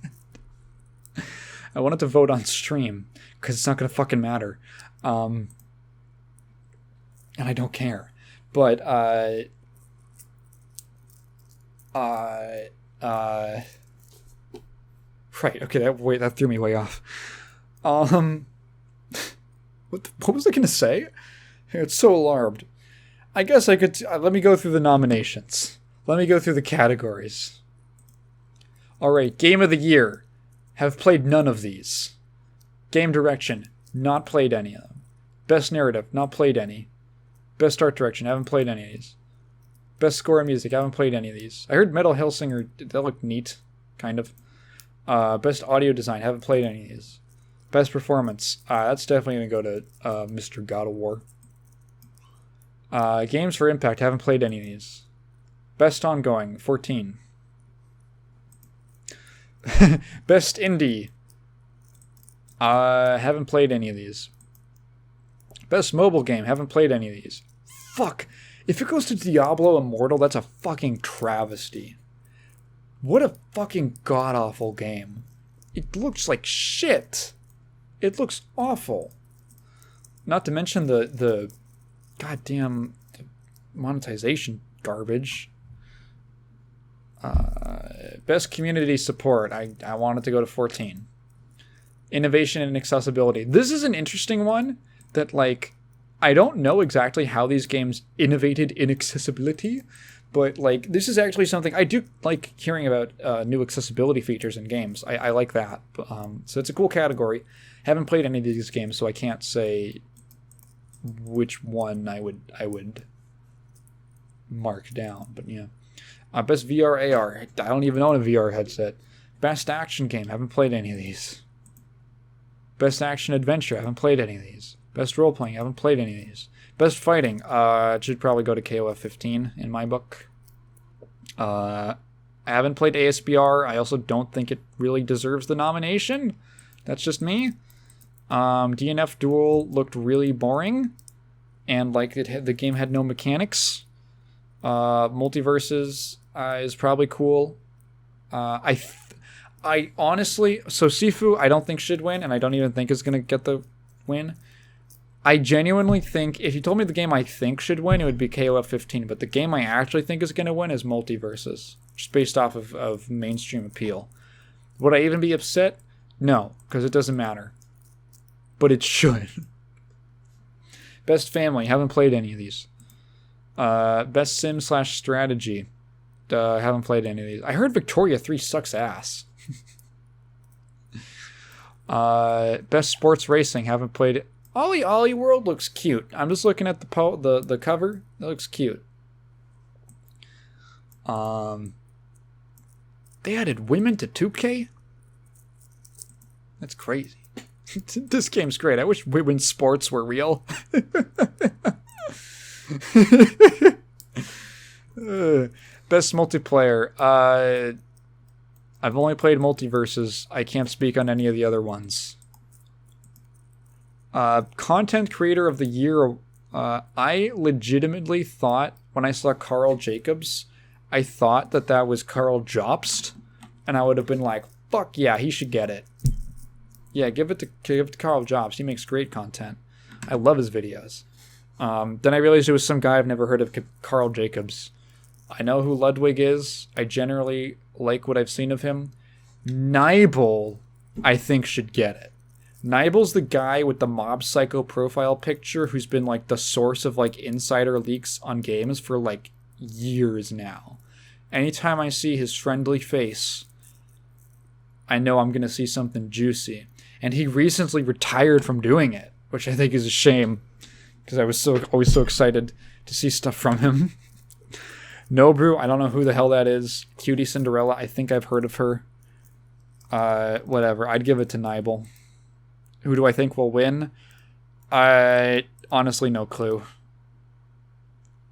I wanted to vote on stream because it's not going to fucking matter. And I don't care. But, right, okay, that threw me way off. What was I going to say? It's so alarmed. I guess I could, let me go through the nominations. Let me go through the categories. Alright, Game of the Year. Have played none of these. Game Direction. Not played any of them. Best Narrative. Not played any. Best Art Direction. Haven't played any of these. Best Score and Music. Haven't played any of these. I heard Metal Hellsinger. That looked neat. Kind of. Best Audio Design. Haven't played any of these. Best Performance. That's definitely going to go to Mr. God of War. Games for Impact. Haven't played any of these. Best Ongoing. 14. Best Indie. Haven't played any of these. Best Mobile Game. Haven't played any of these. fuck. If it goes to Diablo Immortal, that's a fucking travesty. What a fucking god-awful game. It looks like shit. It looks awful. Not to mention the goddamn monetization garbage. Best community support. I want it to go to 14. Innovation and accessibility. This is an interesting one that, like, I don't know exactly how these games innovated in accessibility, but, like, this is actually something I do like hearing about new accessibility features in games. I like that. So it's a cool category. Haven't played any of these games, so I can't say which one I would mark down. But yeah, best VR AR. I don't even own a VR headset. Best action game. Haven't played any of these. Best action adventure. Haven't played any of these. Best role playing. Haven't played any of these. Best fighting. It should probably go to KOF 15 in my book. I haven't played ASBR. I also don't think it really deserves the nomination. That's just me. DNF Duel looked really boring, and like the game had no mechanics. Multiverses is probably cool. I honestly, so Sifu I don't think should win, and I don't even think is gonna get the win. I genuinely think if you told me the game I think should win, it would be KOF 15. But the game I actually think is gonna win is Multiverses, just based off of mainstream appeal. Would I even be upset? No, because it doesn't matter. But it should. Best family. Haven't played any of these. Best sim/strategy. Haven't played any of these. I heard Victoria 3 sucks ass. Best sports racing. Haven't played it. Ollie Ollie World looks cute. I'm just looking at the cover. It looks cute. They added women to 2K? That's crazy. This game's great. I wish women's sports were real. Best multiplayer. I've only played Multiverses. I can't speak on any of the other ones. Content Creator of the Year. I legitimately thought, when I saw Carl Jacobs, I thought that was Carl Jobst. And I would have been like, fuck yeah, he should get it. Yeah, give it to Carl Jobst. He makes great content. I love his videos. Then I realized it was some guy I've never heard of, Carl Jacobs. I know who Ludwig is. I generally like what I've seen of him. Nibel, I think, should get it. Nibel's the guy with the Mob Psycho profile picture who's been like the source of like insider leaks on games for like years now. Anytime I see his friendly face, I know I'm going to see something juicy. And he recently retired from doing it, which I think is a shame, because I was always so excited to see stuff from him. Nobru, I don't know who the hell that is. Cutie Cinderella, I think I've heard of her. Whatever, I'd give it to Nibel. Who do I think will win? I honestly no clue.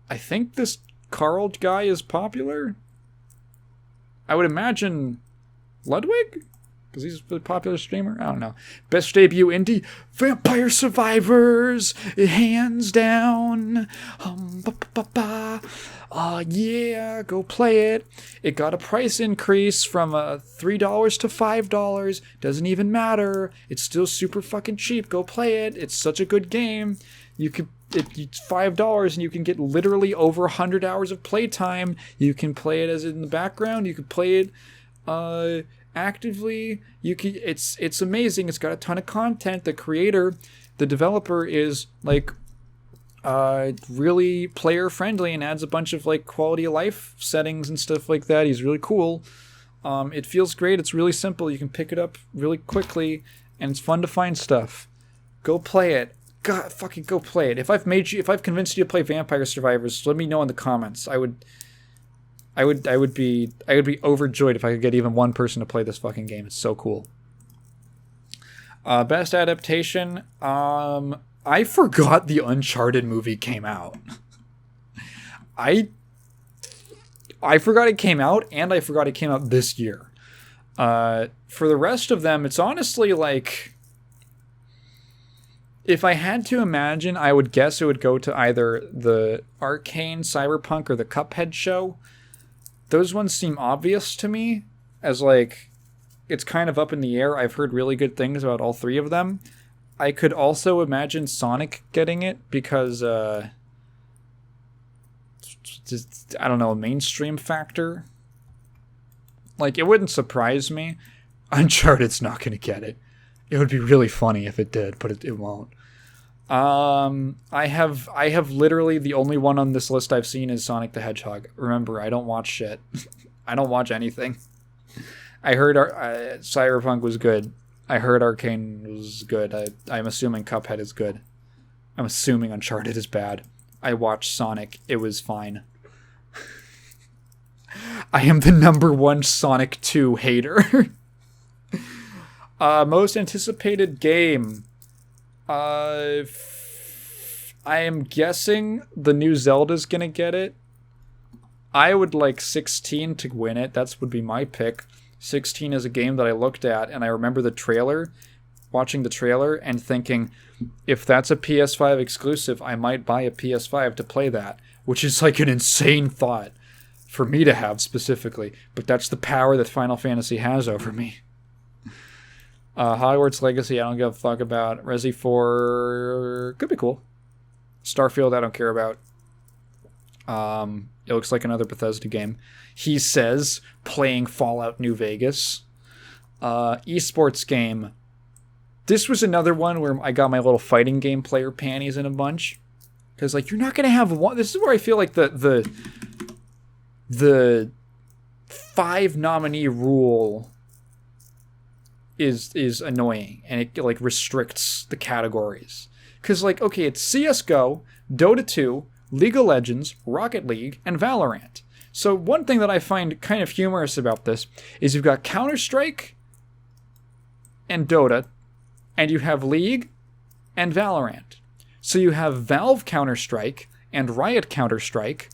I think this Carl guy is popular. I would imagine Ludwig? Because he's a popular streamer? I don't know. Best debut indie? Vampire Survivors! Hands down! Yeah, go play it. It got a price increase from $3 to $5. Doesn't even matter. It's still super fucking cheap. Go play it. It's such a good game. It's $5 and you can get literally over 100 hours of playtime. You can play it as in the background. You can play it actively. It's amazing. It's got a ton of content. The creator, the developer is like really player friendly and adds a bunch of like quality of life settings and stuff like that. He's really cool. It feels great. It's really simple. You can pick it up really quickly and it's fun to find stuff. Go play it. God, fucking go play it. If I've convinced you to play Vampire Survivors, let me know in the comments. I would be overjoyed if I could get even one person to play this fucking game. It's so cool. Best adaptation. I forgot the Uncharted movie came out. I forgot it came out, and I forgot it came out this year. For the rest of them, it's honestly like If I had to imagine, I would guess it would go to either the Arcane Cyberpunk or the Cuphead show. Those ones seem obvious to me, as like, it's kind of up in the air. I've heard really good things about all three of them. I could also imagine Sonic getting it because, just, I don't know, a mainstream factor. Like, it wouldn't surprise me. Uncharted's not going to get it. It would be really funny if it did, but it won't. I have literally the only one on this list I've seen is Sonic the Hedgehog. Remember, I don't watch shit. I don't watch anything. I heard Cyberpunk was good. I heard Arcane was good. I'm assuming Cuphead is good. I'm assuming Uncharted is bad. I watched Sonic. It was fine. I am the #1 Sonic 2 hater. Most anticipated game. I am guessing the new Zelda's gonna get it. I would like 16 to win it. That would be my pick. 16 is a game that I looked at, and I remember the trailer, watching the trailer, and thinking, if that's a PS5 exclusive, I might buy a PS5 to play that, which is like an insane thought for me to have specifically, but that's the power that Final Fantasy has over me. Hogwarts Legacy, I don't give a fuck about. Resi 4 could be cool. Starfield, I don't care about. It looks like another Bethesda game. He says, playing Fallout New Vegas. Esports game. This was another one where I got my little fighting game player panties in a bunch. Because, like, you're not going to have one. This is where I feel like the 5 nominee rule is annoying. And it, like, restricts the categories. Because, like, okay, it's CSGO, Dota 2, League of Legends, Rocket League, and Valorant. So one thing that I find kind of humorous about this is you've got Counter-Strike and Dota, and you have League and Valorant. So you have Valve Counter-Strike and Riot Counter-Strike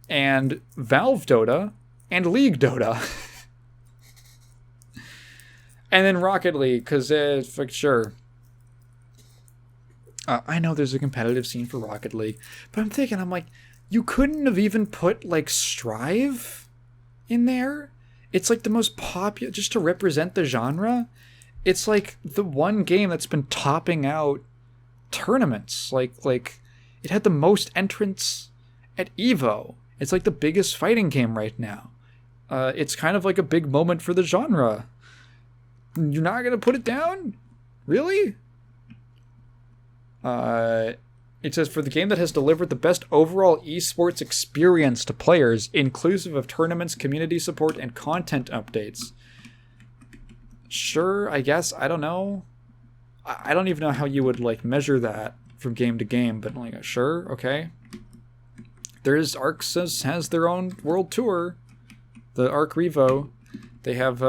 and Valve Dota and League Dota. And then Rocket League, because like, sure. I know there's a competitive scene for Rocket League, but I'm like, you couldn't have even put, like, Strive in there? It's, like, the most popular, just to represent the genre. It's, like, the one game that's been topping out tournaments. Like, it had the most entrants at EVO. It's, like, the biggest fighting game right now. It's kind of like a big moment for the genre. You're not going to put it down? Really? It says, for the game that has delivered the best overall esports experience to players, inclusive of tournaments, community support, and content updates. Sure, I guess. I don't know. I don't even know how you would, like, measure that from game to game, but, like, sure, okay. There's Arc has their own world tour. The Arc Revo. They have,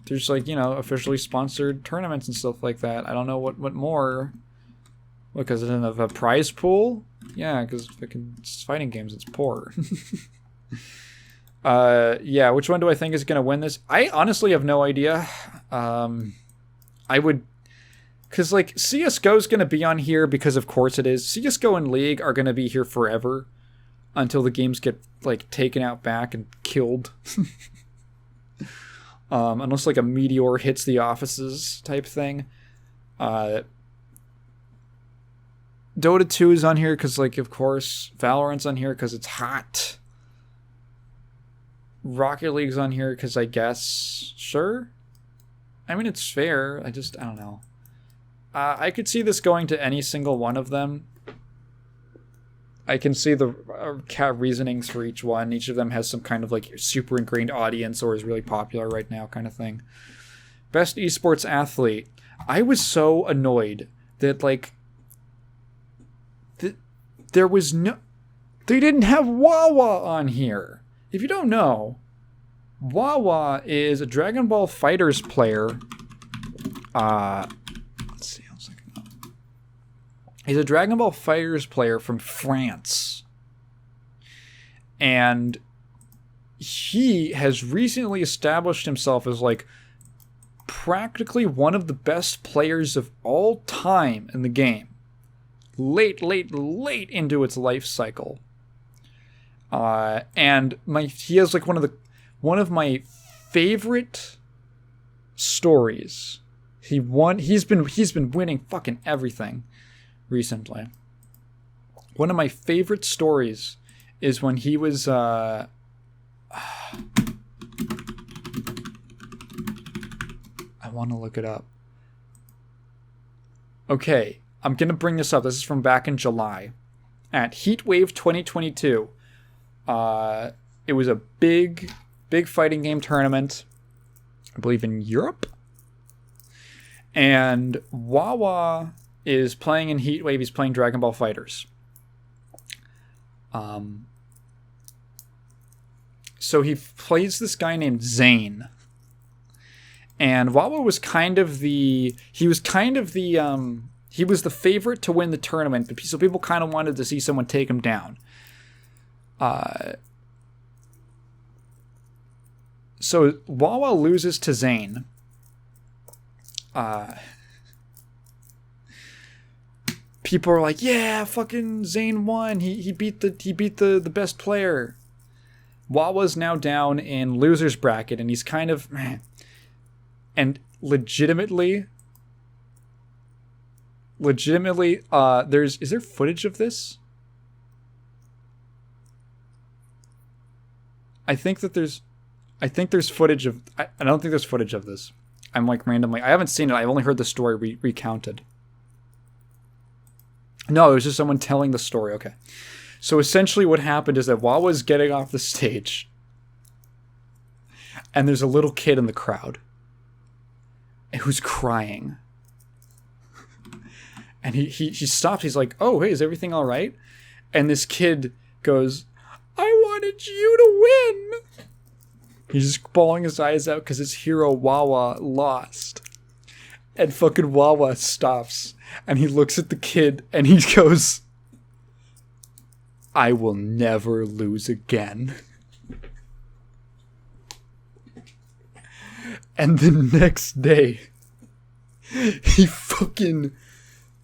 there's, like, you know, officially sponsored tournaments and stuff like that. I don't know what more. Because it doesn't have a prize pool? Yeah, because it's fighting games, it's poor. Yeah, which one do I think is going to win this? I honestly have no idea. I would... Because, like, CSGO's going to be on here because, of course, it is. CSGO and League are going to be here forever until the games get, like, taken out back and killed. Unless, like, a meteor hits the offices type thing. Dota 2 is on here because, like, of course. Valorant's on here because it's hot. Rocket League's on here because I guess. Sure? I mean, it's fair. I don't know. I could see this going to any single one of them. I can see the reasonings for each one. Each of them has some kind of, like, super ingrained audience or is really popular right now kind of thing. Best esports athlete. I was so annoyed that, like, there was no... They didn't have Wawa on here. If you don't know, Wawa is a Dragon Ball FighterZ player. Let's see. He's a Dragon Ball FighterZ player from France. And he has recently established himself as, like, practically one of the best players of all time in the game. Late into its life cycle. And he has like one of my favorite stories. He's been winning fucking everything recently. One of my favorite stories is when he was I want to look it up. Okay, I'm going to bring this up. This is from back in July at Heatwave 2022. It was a big fighting game tournament, I believe in Europe. And Wawa is playing in Heatwave. He's playing Dragon Ball FighterZ. So he plays this guy named Zane. And Wawa was he was the favorite to win the tournament, but so people kind of wanted to see someone take him down. So Wawa loses to Zane. People are like, yeah, fucking Zane won. He beat the best player. Wawa's now down in loser's bracket, and he's kind of, and legitimately, is there footage of this? I think there's footage of, I don't think there's footage of this. I'm like randomly, I haven't seen it. I've only heard the story recounted. No, it was just someone telling the story. Okay. So essentially what happened is that Wawa's getting off the stage, and there's a little kid in the crowd who's crying. And he stops. He's like, oh, hey, is everything all right? And this kid goes, I wanted you to win. He's just bawling his eyes out because his hero Wawa lost. And fucking Wawa stops. And he looks at the kid and he goes, I will never lose again. And the next day, he fucking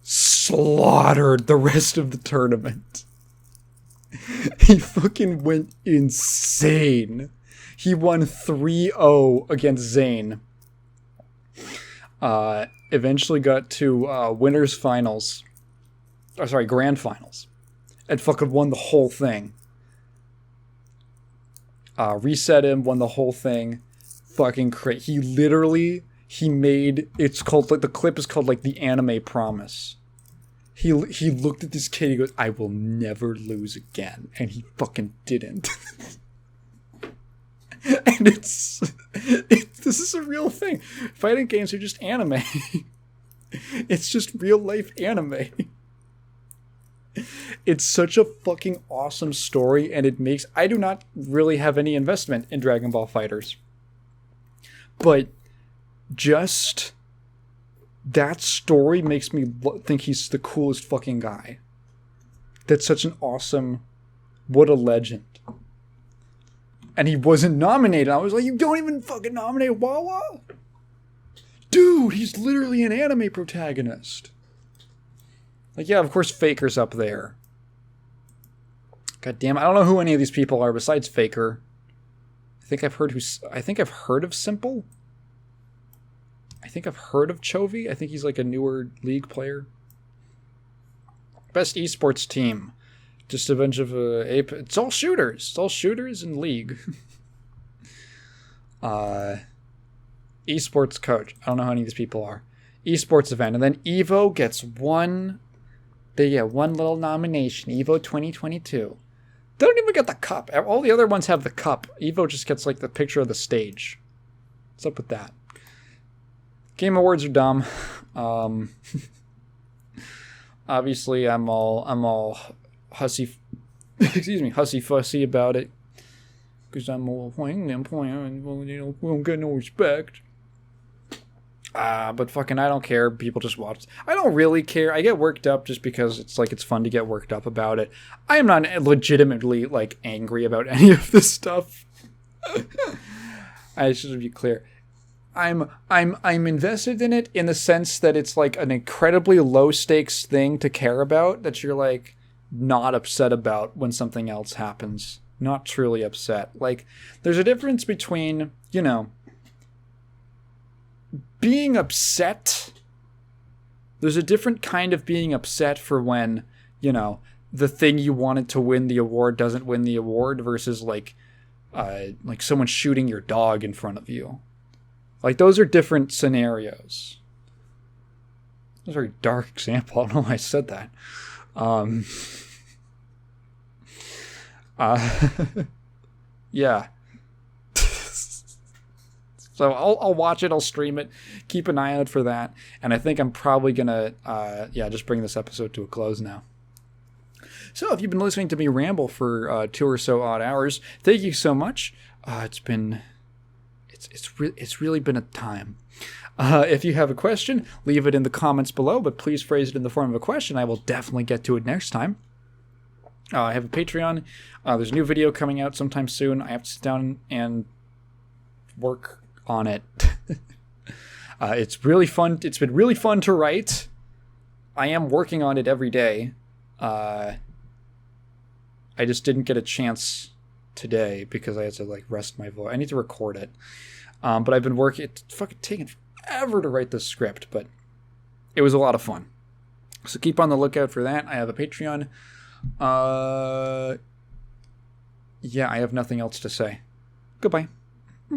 slaughtered the rest of the tournament. He fucking went insane. He won 3-0 against Zane. Eventually got to winners finals. Oh, sorry, grand finals. And fucking won the whole thing. Reset him, won the whole thing. Fucking crazy. He made, it's called, like, the clip is called, like, the anime promise. He looked at this kid, he goes, I will never lose again. And he fucking didn't. And this is a real thing. Fighting games are just anime. It's just real life anime. It's such a fucking awesome story, and I do not really have any investment in Dragon Ball FighterZ. But just that story makes me think he's the coolest fucking guy. That's such an awesome, what a legend. And he wasn't nominated. I was like, you don't even fucking nominate Wawa? Dude, he's literally an anime protagonist. Like, yeah, of course Faker's up there. God damn it, I don't know who any of these people are besides Faker. I think I've heard of Simple. I think I've heard of Chovy. I think he's like a newer League player. Best esports team. Just a bunch of it's all shooters. It's all shooters in League. Esports coach. I don't know how any of these people are. Esports event. And then Evo gets one little nomination. Evo 2022. They don't even get the cup. All the other ones have the cup. Evo just gets like the picture of the stage. What's up with that? Game Awards are dumb. Obviously I'm all hussy fussy about it. Because I'm all playing, we don't get no respect. But fucking I don't care. People just watch. I don't really care. I get worked up just because it's fun to get worked up about it. I am not legitimately like angry about any of this stuff. I should be clear. I'm invested in it in the sense that it's like an incredibly low stakes thing to care about, that you're like not upset about when something else happens. Not truly upset. Like, there's a difference between, being upset. There's a different kind of being upset for when, the thing you wanted to win the award doesn't win the award, versus like someone shooting your dog in front of you. Like, those are different scenarios. That's a very dark example. I don't know why I said that. Yeah. So I'll watch it. I'll stream it. Keep an eye out for that. And I think I'm probably going to, just bring this episode to a close now. So if you've been listening to me ramble for 2 or so odd hours, thank you so much. It's really been a time. If you have a question, leave it in the comments below, but please phrase it in the form of a question. I will definitely get to it next time. I have a Patreon. There's a new video coming out sometime soon. I have to sit down and work on it. It's really fun. It's been really fun to write. I am working on it every day. I just didn't get a chance today because I had to rest my voice. I need to record it. But I've been working. It's fucking taken forever to write this script, but it was a lot of fun. So keep on the lookout for that. I have a Patreon. I have nothing else to say. Goodbye.